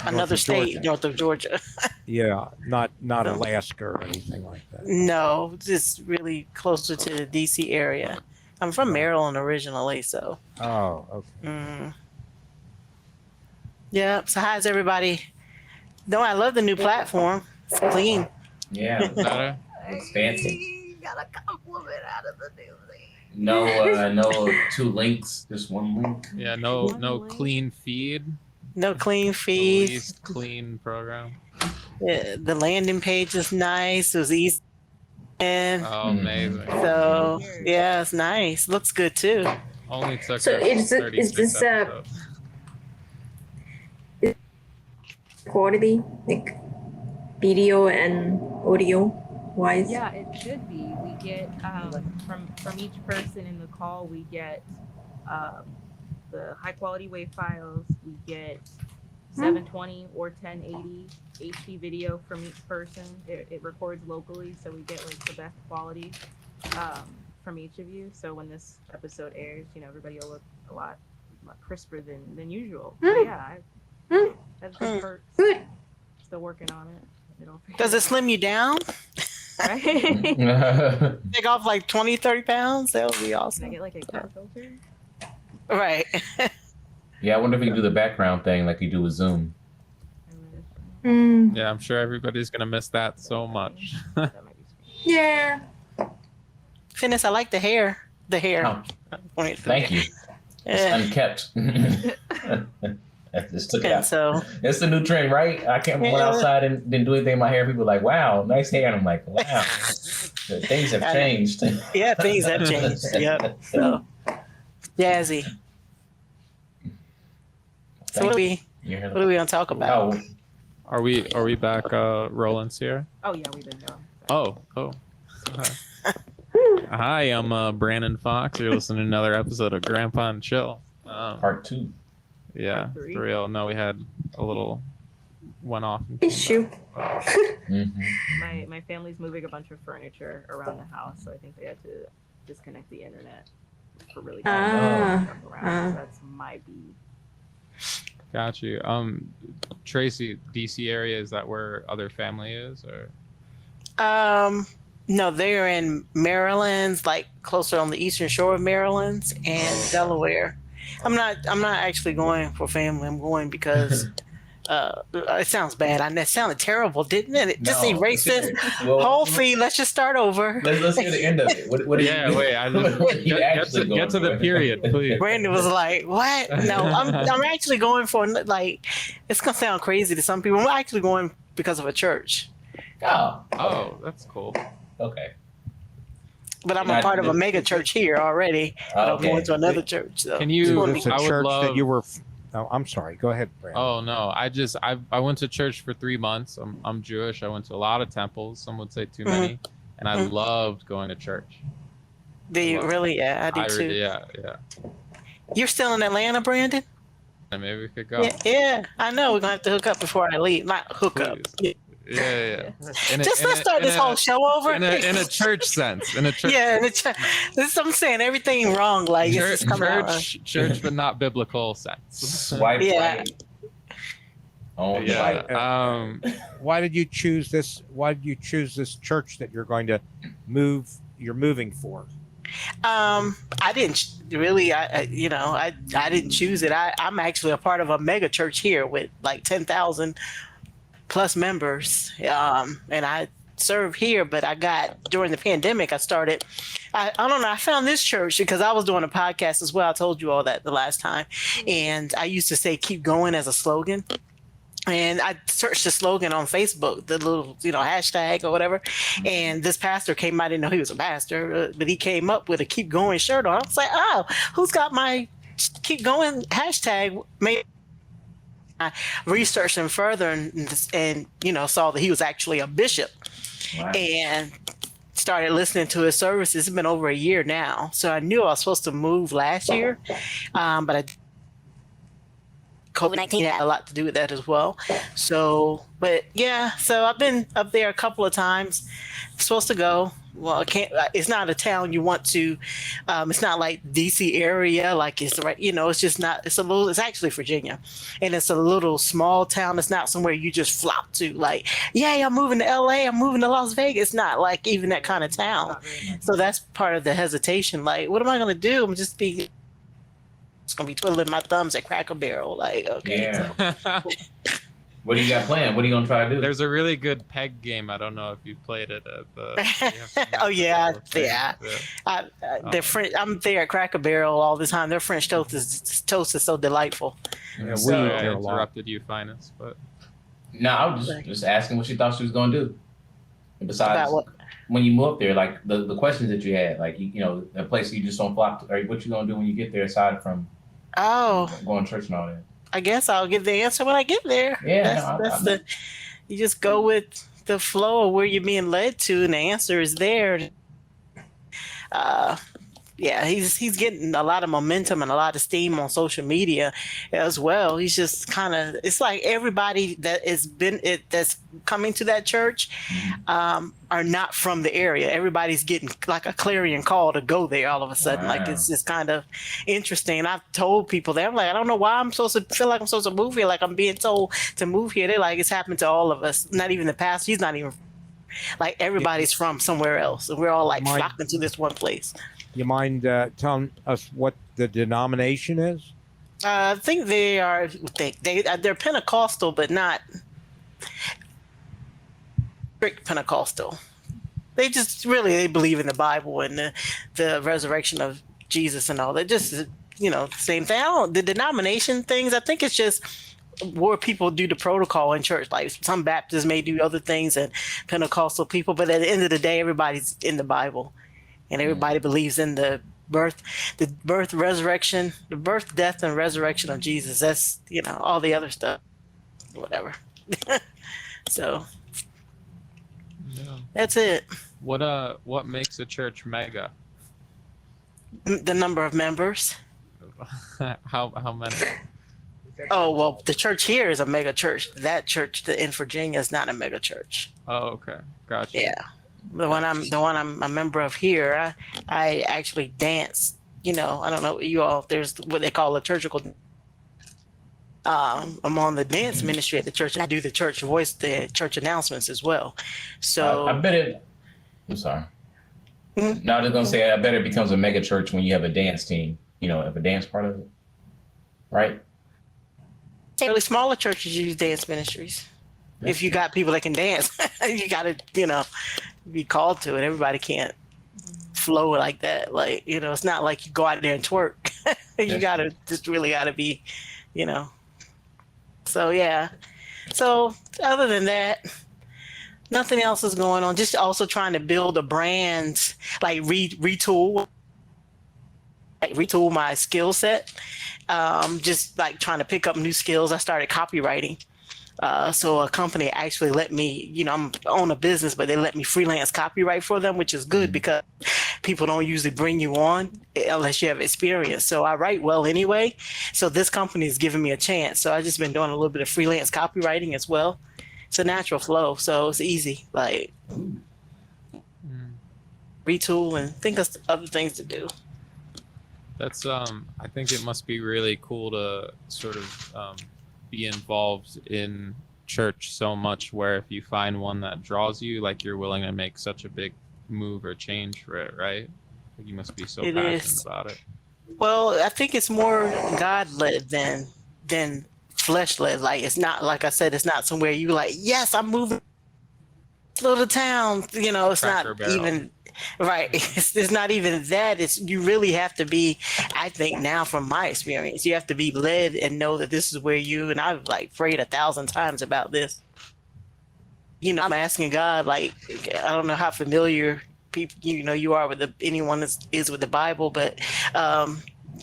Another of state Georgia. north of Georgia. yeah, not No. Alaska or anything like that. No, just really closer to the DC area. I'm from Maryland originally, so. Oh, okay. Mm. Yeah. So how's everybody? No, I love the new platform. It's clean. Yeah, Better? it's fancy. Got a compliment out of the new thing. No 2 links, just 1 link. Yeah. No clean feed. No clean The feeds. least clean program. Yeah, the landing page is nice. It was easy. And Oh, amazing. so yeah, it's nice. Looks good too. Only took So us is 36 this episodes. quality, like video and audio wise? Yeah, it should be. We get from each person in the call, we get the high quality WAV files. We get 720 or 1080 HD video from each person. It records locally, so we get like the best quality from each of you. So when this episode airs, everybody will look a lot crisper than usual. So yeah, that's good perks. Good. Still working on it. Does it slim you down? Right? Take off like 20, 30 pounds? That would be Can I awesome. get like a color filter? Right. Yeah, I wonder if we can do the background thing like you do with Zoom. Yeah, I'm sure everybody's gonna miss that so much. Yeah. Phines, I like the hair. The hair. Oh, thank you. It's Yeah. unkept. I just took it And out. so It's the new trend, right? I can't went Yeah. outside and didn't do anything in my hair. People are like, wow, nice hair. And I'm like, wow, things have changed. yeah, things have changed. Yep. So jazzy. So what are we gonna talk about? Oh, Are we back Roland's here? Oh yeah, we've been going. Oh. Hi, I'm Brandon Fox. You're listening to another episode of Grandpa and Chill. Part 2. Yeah, Part 3. for real. No, we had a little went off. Issue. My family's moving a bunch of furniture around the house, so I think they had to disconnect the internet for really getting stuff around. So that's my B. Got you. Tracy, DC area, is that where other family is, or? No, they're in Maryland, like closer on the eastern shore of Maryland and Delaware. I'm not actually going for family. I'm going because it sounds bad. That sounded terrible, didn't it? Just erase this whole feed. Let's just start over. Let's hear the end of it. What Yeah, wait. Get to the period, please. Brandon was like, "What? No, I'm actually going for, like, it's gonna sound crazy to some people. I'm actually going because of a church. Oh, that's cool. Okay. But I'm a part of a mega church here already. And I'm going to another church. So. Can you? It's a I would church love. that you were. Oh, I'm sorry. Go ahead, Brandon. Oh no, I went to church for 3 months. I'm Jewish. I went to a lot of temples. Some would say too many, and I loved going to church. Do you really? Yeah, I do too. Yeah. You're still in Atlanta, Brandon? And maybe we could go. Yeah, I know. We're gonna have to hook up before I leave. Not hook up. Yeah. Let's start this whole show over. In a church sense. In a church. Yeah, in a church. This is, I'm saying everything wrong. Like it's just coming out. Church, but not biblical sense. Swipe right. Oh yeah. Why did you choose this? Why did you choose this church that you're going to move? You're moving for? I didn't really. I didn't choose it. I'm actually a part of a mega church here with like 10,000 plus members, and I serve here. But I got, during the pandemic, I started. I don't know. I found this church because I was doing a podcast as well. I told you all that the last time, and I used to say "keep going" as a slogan. And I searched the slogan on Facebook, the little, hashtag or whatever. And this pastor came, I didn't know he was a pastor, but he came up with a "keep going" shirt on. I was like, oh, who's got my "keep going" hashtag? I researched him further and saw that he was actually a bishop. Wow. And started listening to his services. It's been over a year now. So I knew I was supposed to move last year, but COVID-19 had a lot to do with that as well. So I've been up there a couple of times. I'm supposed to go. Well, I can't. It's not a town you want to. It's not like DC area. Like it's right. It's just not. It's a little. It's actually Virginia, and it's a little small town. It's not somewhere you just flop to. Like, yeah, I'm moving to LA. I'm moving to Las Vegas. It's not like even that kind of town. So that's part of the hesitation. Like, what am I gonna do? I'm just be. It's gonna be twiddling my thumbs at Cracker Barrel. Like, okay. Yeah. So. What do you got planned? What are you gonna try to do? There's a really good peg game. I don't know if you played it at the. Oh yeah. They're French. I'm there at Cracker Barrel all the time. Their French toast is so delightful. Yeah, I interrupted you, Phines, but. No, I was just asking what she thought she was gonna do. And besides, when you move up there, like the questions that you had, like a place you just don't flock to, or what you gonna do when you get there aside from going to church and all that. I guess I'll give the answer when I get there. Yeah, you just go with the flow of where you're being led to, and the answer is there. He's getting a lot of momentum and a lot of steam on social media as well. He's just kind of, it's like everybody that that's coming to that church are not from the area. Everybody's getting like a clarion call to go there all of a sudden. Wow. Like it's just kind of interesting. And I've told people that, I'm like, I don't know why I'm supposed to feel like I'm supposed to move here. Like I'm being told to move here. They're like, it's happened to all of us. Not even the pastor. He's not even, like everybody's from somewhere else. And we're all like flocking to this one place. You mind telling us what the denomination is? I think they're Pentecostal, but not strict Pentecostal. They just they believe in the Bible and the resurrection of Jesus and all that. Just same thing. The denomination things, I think it's just where people do the protocol in church. Like some Baptists may do other things and Pentecostal people, but at the end of the day, everybody's in the Bible. And everybody believes in the birth, resurrection, the birth, death, and resurrection of Jesus. That's, all the other stuff, whatever. So that's it. What makes a church mega? The number of members. How many? Oh, well, the church here is a mega church. That church in Virginia is not a mega church. Oh, okay, gotcha. Yeah, the one I'm a member of here. I actually dance. You know, I don't know you all. There's what they call liturgical. I'm on the dance ministry at the church, and I do the church voice, the church announcements as well. So I bet it. I'm sorry. Mhm. No, I was gonna say I bet it becomes a mega church when you have a dance team. You know, have a dance part of it, right? Really smaller churches use dance ministries. If you got people that can dance, you got to, be called to it. Everybody can't flow like that. Like, it's not like you go out there and twerk. You got to really got to be, So, yeah. So, other than that, nothing else is going on. Just also trying to build a brand, like retool my skill set. Just like trying to pick up new skills. I started copywriting. So a company actually let me, I'm own a business, but they let me freelance copyright for them, which is good because people don't usually bring you on unless you have experience. So I write well anyway. So this company is giving me a chance. So I've just been doing a little bit of freelance copywriting as well. It's a natural flow. So it's easy, like retool and think of other things to do. That's I think it must be really cool to sort of be involved in church so much where if you find one that draws you, like you're willing to make such a big move or change for it, right? Like you must be so passionate about it. Well, I think it's more God led than flesh led. Like it's not, like I said, it's not somewhere you like, yes, I'm moving to the town. It's Cracker not Barrel. even right. It's not even that. It's you really have to be. I think now, from my experience, you have to be led and know that this is where you. And I've prayed 1,000 times about this. I'm asking God. Like I don't know how familiar people you are with anyone that is with the Bible, but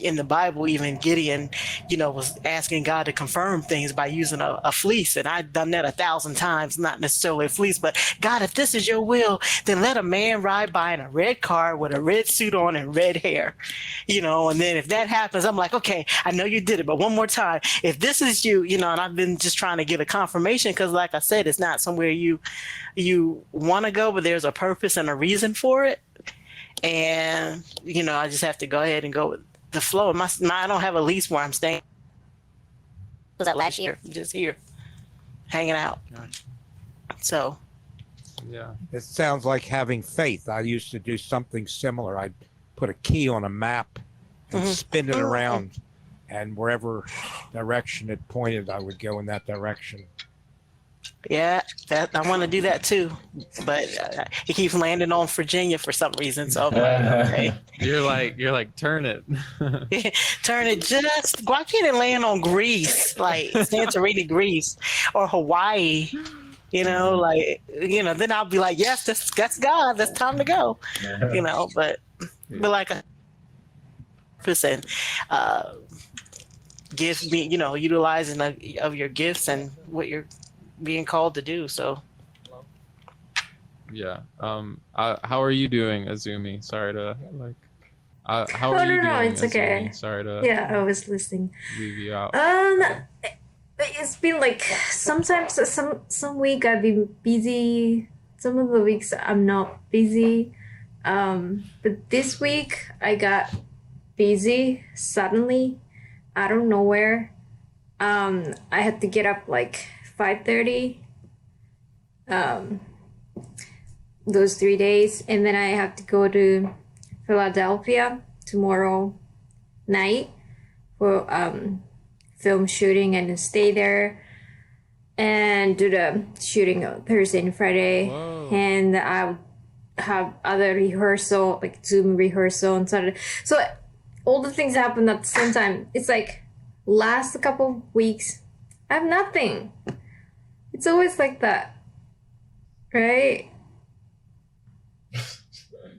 in the Bible, even Gideon, was asking God to confirm things by using a fleece. And I've done that 1,000 times, not necessarily a fleece, but God, if this is your will, then let a man ride by in a red car with a red suit on and red hair, and then if that happens, I'm like, okay, I know you did it, but one more time, if this is you, and I've been just trying to get a confirmation because like I said, it's not somewhere you want to go, but there's a purpose and a reason for it. And, I just have to go ahead and go with the flow. I don't have a lease where I'm staying. Was that last year? Just here, hanging out. So, yeah, it sounds like having faith. I used to do something similar. I'd put a key on a map and spin it around, and wherever direction it pointed, I would go in that direction. Yeah, that I want to do that too, but it keeps landing on Virginia for some reason. So I'm like, okay. You're like, turn it. Turn it just. Why can't it land on Greece, like Santorini, Greece, or Hawaii? Then I'll be like, yes, that's God. That's time to go. But like a person, give me, utilizing of your gifts and what you're being called to do. So yeah. How are you doing, Azumi? Sorry to how are you doing? No, it's Azumi? okay. Sorry to I was listening. leave you out. It's been sometimes some week I've been busy. Some of the weeks I'm not busy. But this week I got busy suddenly, out of nowhere. I had to get up 5:30. Those 3 days, and then I have to go to Philadelphia tomorrow night for film shooting and stay there and do the shooting on Thursday and Friday. Whoa. And I'll have other rehearsal, Zoom rehearsal on Saturday. So all the things happen at the same time. It's last couple weeks I have nothing. It's always like that, right?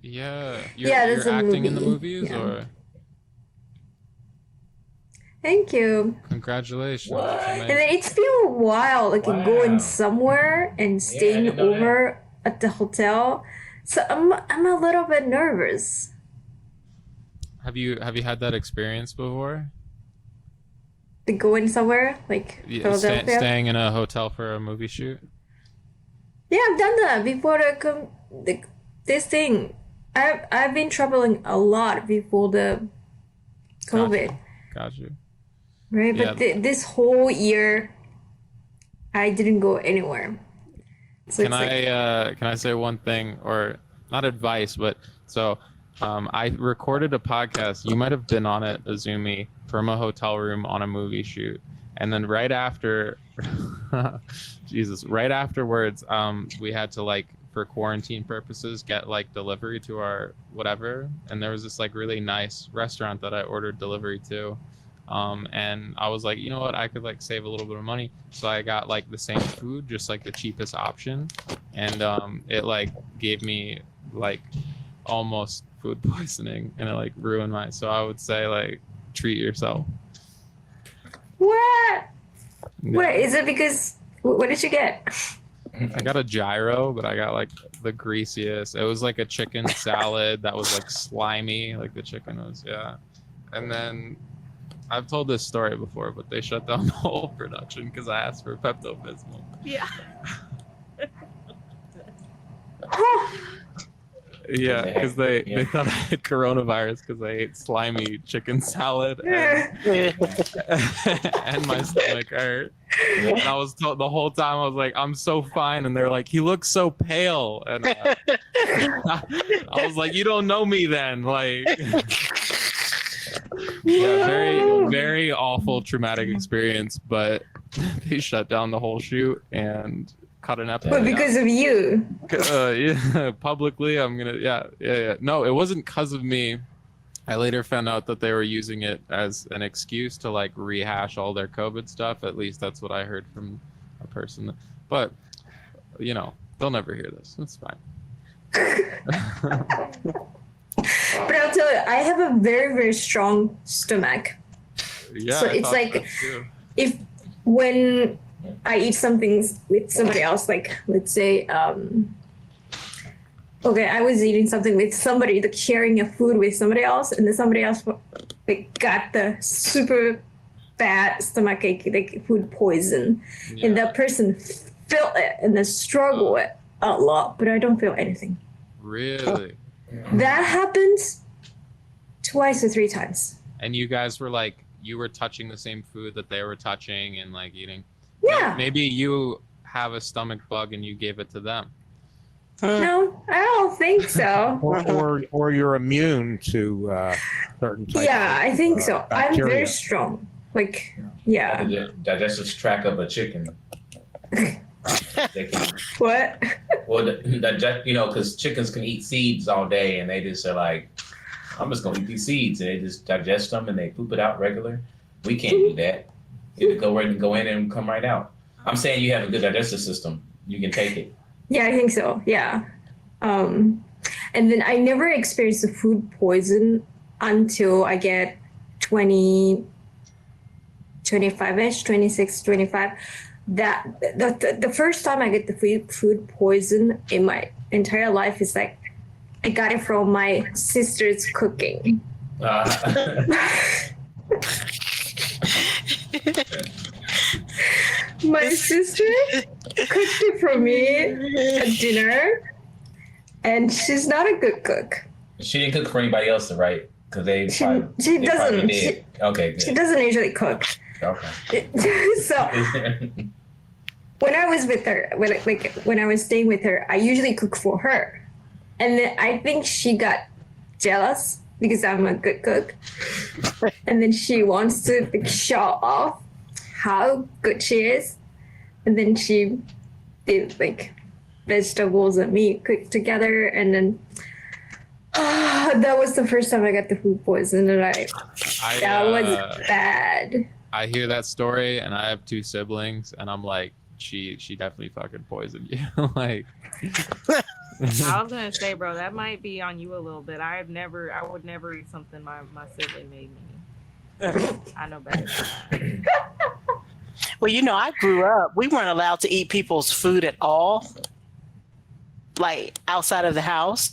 Yeah. Yeah, You're that's a acting in the movie. movies, Yeah. or Thank you. congratulations. What? That's And amazing. then it's been a while, Wow. going somewhere and staying didn't know that. over at the hotel. So I'm a little bit nervous. Have you had that experience before? Going somewhere like Philadelphia. Staying in a hotel for a movie shoot? Yeah, I've done that before this thing. I've been traveling a lot before the COVID. Got you. Right, Yeah. but this whole year, I didn't go anywhere. So Can I say one thing, or not advice, but so I recorded a podcast. You might have been on it, Azumi, from a hotel room on a movie shoot, and then right after, right afterwards, we had to, like, for quarantine purposes, get like delivery to our whatever, and there was this like really nice restaurant that I ordered delivery to. And I was like, you know what, I could like save a little bit of money, so I got like the same food, just like the cheapest option, and it like gave me like almost food poisoning, and it like ruined my. So I would say, like, treat yourself. What? Yeah. What is it? Because what did you get? I got a gyro, but I got like the greasiest. It was like a chicken salad that was like slimy, like the chicken was, yeah. And then I've told this story before, but they shut down the whole production because I asked for Pepto-Bismol. Yeah. Yeah, because they thought I had coronavirus because I ate slimy chicken salad and my stomach hurt. And I was told the whole time, I was like, I'm so fine. And they're like, he looks so pale. And I was like, you don't know me then. Like, yeah, very, very awful traumatic experience. But they shut down the whole shoot and cut an episode. But because of you. Yeah, publicly, I'm gonna. Yeah. No, it wasn't because of me. I later found out that they were using it as an excuse to like rehash all their COVID stuff. At least that's what I heard from a person. But you know, they'll never hear this. It's fine. But I'll tell you, I have a very, very strong stomach. Yeah. So it's like if when I eat something with somebody else, like let's say, okay, I was eating something with somebody, like sharing a food with somebody else, and then somebody else like got the super bad stomachache, like food poison, and that person felt it and then struggled it a lot, but I don't feel anything. Really? That happens twice or three times. And you guys were like, you were touching the same food that they were touching and like eating. Yeah. Maybe you have a stomach bug and you gave it to them. No, I don't think so. or you're immune to certain types Yeah, I think so. I'm bacteria. very strong. Like, yeah. The digestive tract of a chicken. They can, What? well, because chickens can eat seeds all day, and they just are like, I'm just gonna eat these seeds, and they just digest them and they poop it out regular. We can't do that. It'll go in and come right out. I'm saying you have a good digestive system. You can take it. Yeah, I think so. Yeah. And then I never experienced the food poison until I get 25-ish, 26, 25. That the first time I get the food poison in my entire life is like I got it from my sister's cooking. My sister cooked it for me at dinner, and she's not a good cook. She didn't cook for anybody else, right? Because She doesn't. Okay, good. She doesn't usually cook. Okay. So when I was with her, when I was staying with her, I usually cook for her, and then I think she got jealous because I'm a good cook, and then she wants to show off how good she is, and then she did like vegetables and meat cooked together, and then that was the first time I got the food poison, and that was bad. I hear that story, and I have 2 siblings, and I'm like, she definitely fucking poisoned you. Like, I was gonna say, bro, that might be on you a little bit. I would never eat something my sibling made me. I know better. Well, I grew up, we weren't allowed to eat people's food at all. like outside of the house.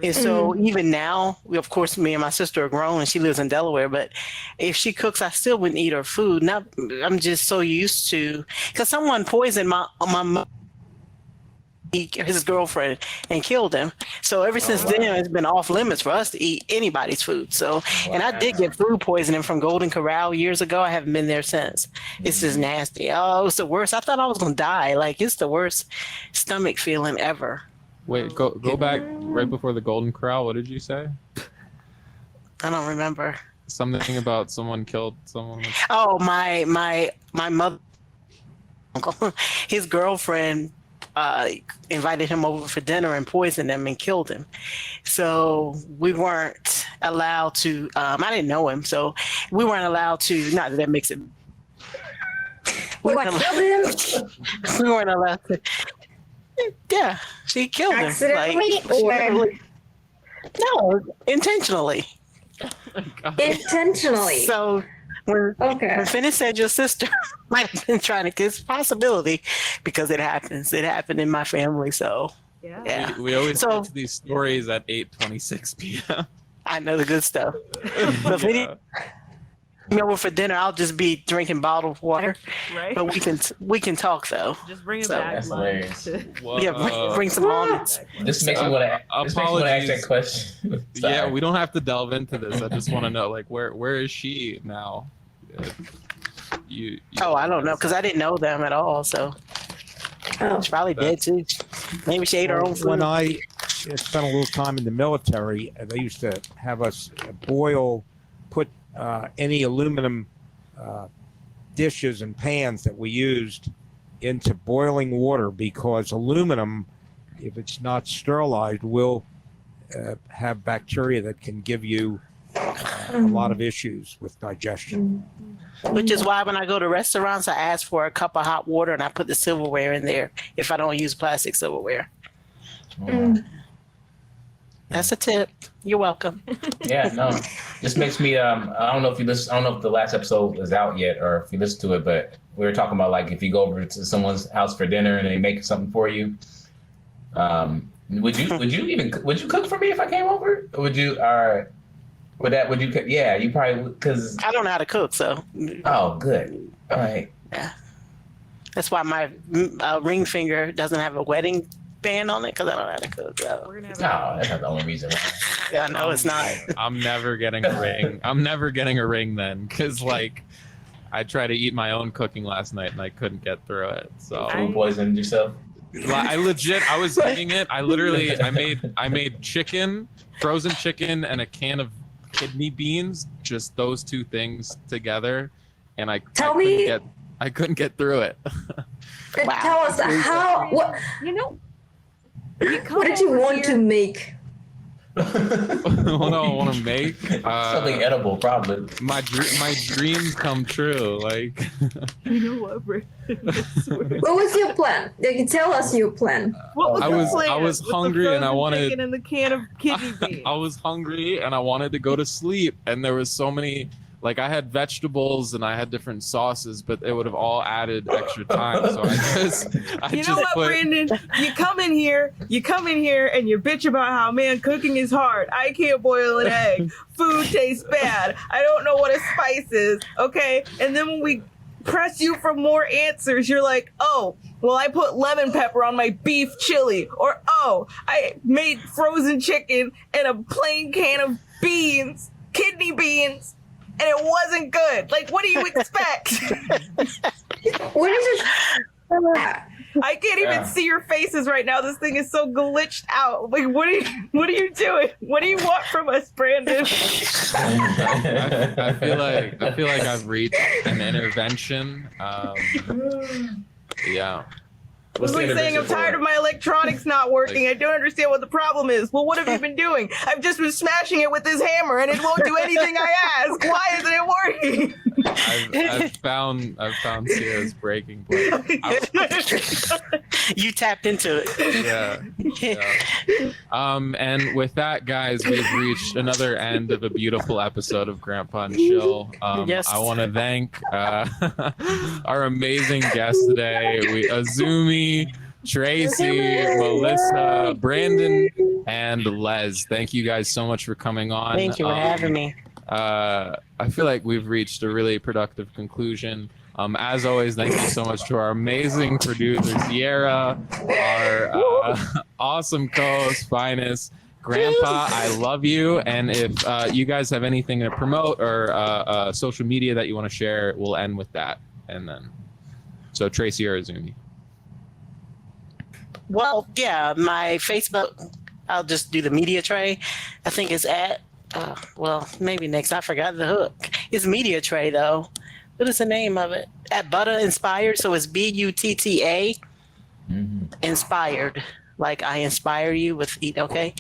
And so even now, of course, me and my sister are grown and she lives in Delaware, but if she cooks, I still wouldn't eat her food. Now I'm just so used to, because someone poisoned his girlfriend and killed him. So ever since then, it's been off limits for us to eat anybody's food. So, and I did get food poisoning from Golden Corral years ago. I haven't been there since. It's just nasty. Oh, it's the worst. I thought I was going to die. Like, it's the worst stomach feeling ever. Wait, go back right before the Golden Corral. What did you say? I don't remember. Something about someone killed someone. Oh, my mother, uncle, his girlfriend invited him over for dinner and poisoned him and killed him. So we weren't allowed to, I didn't know him, so we weren't allowed to, not that that makes it. We weren't allowed to. Yeah, she killed him. Accidentally or no, intentionally. intentionally? So when Phines said your sister might have been trying to, it's a possibility because it happens. It happened in my family. So yeah. We always get to these stories at 8:26 p.m. I know the good stuff. So if you come over for dinner, I'll just be drinking bottled water. Right. But we can talk though. Just bring it So, back. That's hilarious. Yeah, bring some almonds. This makes me want to ask that question. Yeah, we don't have to delve into this. I just want to know, like, where is she now? You I don't know because I didn't know them at all. So she's probably dead too. Maybe she ate her own food. When I spent a little time in the military, they used to have us put any aluminum dishes and pans that we used into boiling water because aluminum, if it's not sterilized, will have bacteria that can give you a lot of issues with digestion. Which is why when I go to restaurants, I ask for a cup of hot water and I put the silverware in there if I don't use plastic silverware. That's a tip. You're welcome. Yeah, no. This makes me I don't know if the last episode is out yet or if you listened to it, but we were talking about like if you go over to someone's house for dinner and they make something for you. Would you cook for me if I came over? Or would you cook? Yeah, you probably because I don't know how to cook, so. Oh, good. All right. Yeah. That's why my ring finger doesn't have a wedding band on it because I don't know how to cook. So. That's not the only reason. Yeah, no, it's not. I'm never getting a ring. I'm never getting a ring then because like I tried to eat my own cooking last night and I couldn't get through it. So food poisoned yourself. I was eating it. I made chicken, frozen chicken, and a can of kidney beans. Just those two things together, and I couldn't get through it. Tell us how. What what did you want to make? What do I want to make? Something edible, probably. My dreams come true. Like, You know what, Brandon? What was your plan? Tell us your plan. What was your plan? I was with hungry the and I frozen wanted. chicken and the can of kidney beans. I was hungry and I wanted to go to sleep, and there was so many. Like I had vegetables and I had different sauces, but it would have all added extra time. So You know what, Brandon? You come in here and you bitch about how, man, cooking is hard. I can't boil an egg. Food tastes bad. I don't know what a spice is. Okay. And then when we press you for more answers, you're like, oh, well, I put lemon pepper on my beef chili. Or, oh, I made frozen chicken and a plain can of beans, kidney beans. And it wasn't good. Like, what do you expect? What is it? I can't even see your faces right now. This thing is so glitched out. Like, what are you doing? What do you want from us, Brandon? I feel like I've reached an intervention. Yeah. It's like saying I'm tired of my electronics not working. I don't understand what the problem is. Well, what have you been doing? I've just been smashing it with this hammer and it won't do anything I ask. Why isn't it working? I've found Sierra's breaking point. You tapped into it. Yeah. And with that, guys, we've reached another end of a beautiful episode of Grandpa and Chill. Yes. I want to thank our amazing guest today, Azumi, Tracy, Melissa, Brandon, and Les. Thank you guys so much for coming on. Thank you for having me. I feel like we've reached a really productive conclusion. As always, thank you so much to our amazing producer, Sierra, our awesome co-host, Phines. Grandpa, I love you. And if you guys have anything to promote or social media that you want to share, we'll end with that. And then, so Tracy or Azumi. Well, yeah, my Facebook, I'll just do the media tray. I think it's at, well, maybe next. I forgot the hook. It's media tray, though. What is the name of it? At Butta Inspired. So it's Butta Inspired. Like I inspire you with eat, okay?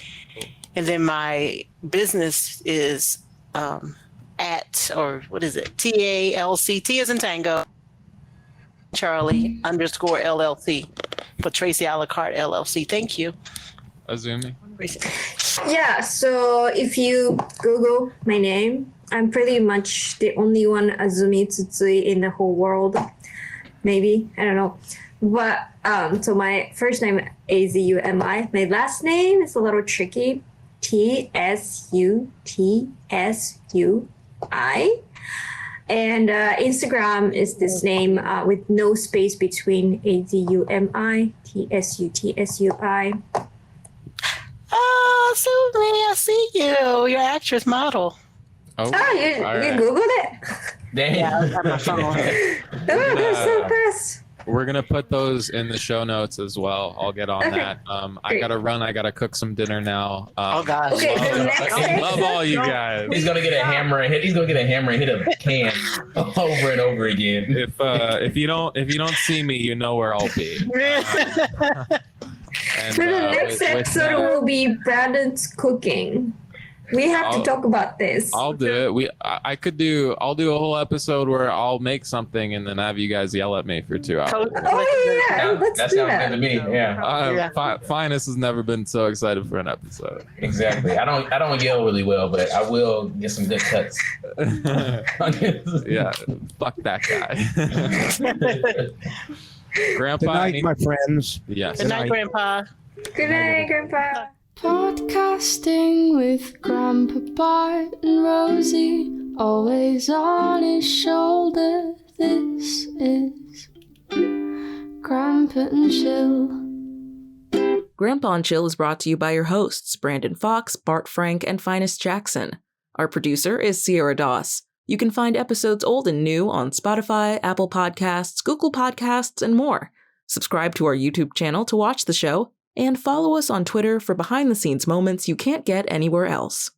And then my business is at, or what is it? TALC, T as in Tango, Charlie _ LLC for Tracy a la carte LLC. Thank you. Azumi. Yeah, so if you Google my name, I'm pretty much the only one Azumi Tsutsui in the whole world. Maybe, I don't know. But so my first name Azumi. My last name is a little tricky. TSUTSUI. And Instagram is this name with no space between AZUMI, TSUTSUI. Oh, Azumi, I see you. You're an actress model. Oh, you Googled it? Yeah, I got my phone. Oh, that's so fast. We're going to put those in the show notes as well. I'll get on that. I got to run. I got to cook some dinner now. Oh, gosh. Okay, the next Love all you guys. He's gonna get a hammer and hit. He's gonna get a hammer and hit a can over and over again. If you don't see me, you know where I'll be. And, So the next episode will be Brandon's cooking. We have to talk about this. I'll do it. I'll do a whole episode where I'll make something and then have you guys yell at me for 2 hours. Oh yeah, let's That do sounds that. good to me. Yeah, Finest has never been so excited for an episode. exactly. I don't yell really well, but I will get some good cuts. Yeah, fuck that guy. Grandpa. Good night, my friends. Yes. Good night, Grandpa. Good night, Grandpa. Podcasting with Grandpa Bart and Rosie, always on his shoulder. This is Grandpa and Chill. Grandpa and Chill is brought to you by your hosts, Brandon Fox, Bart Frank, and Finest Jackson. Our producer is Sierra Doss. You can find episodes old and new on Spotify, Apple Podcasts, Google Podcasts, and more. Subscribe to our YouTube channel to watch the show, and follow us on Twitter for behind-the-scenes moments you can't get anywhere else.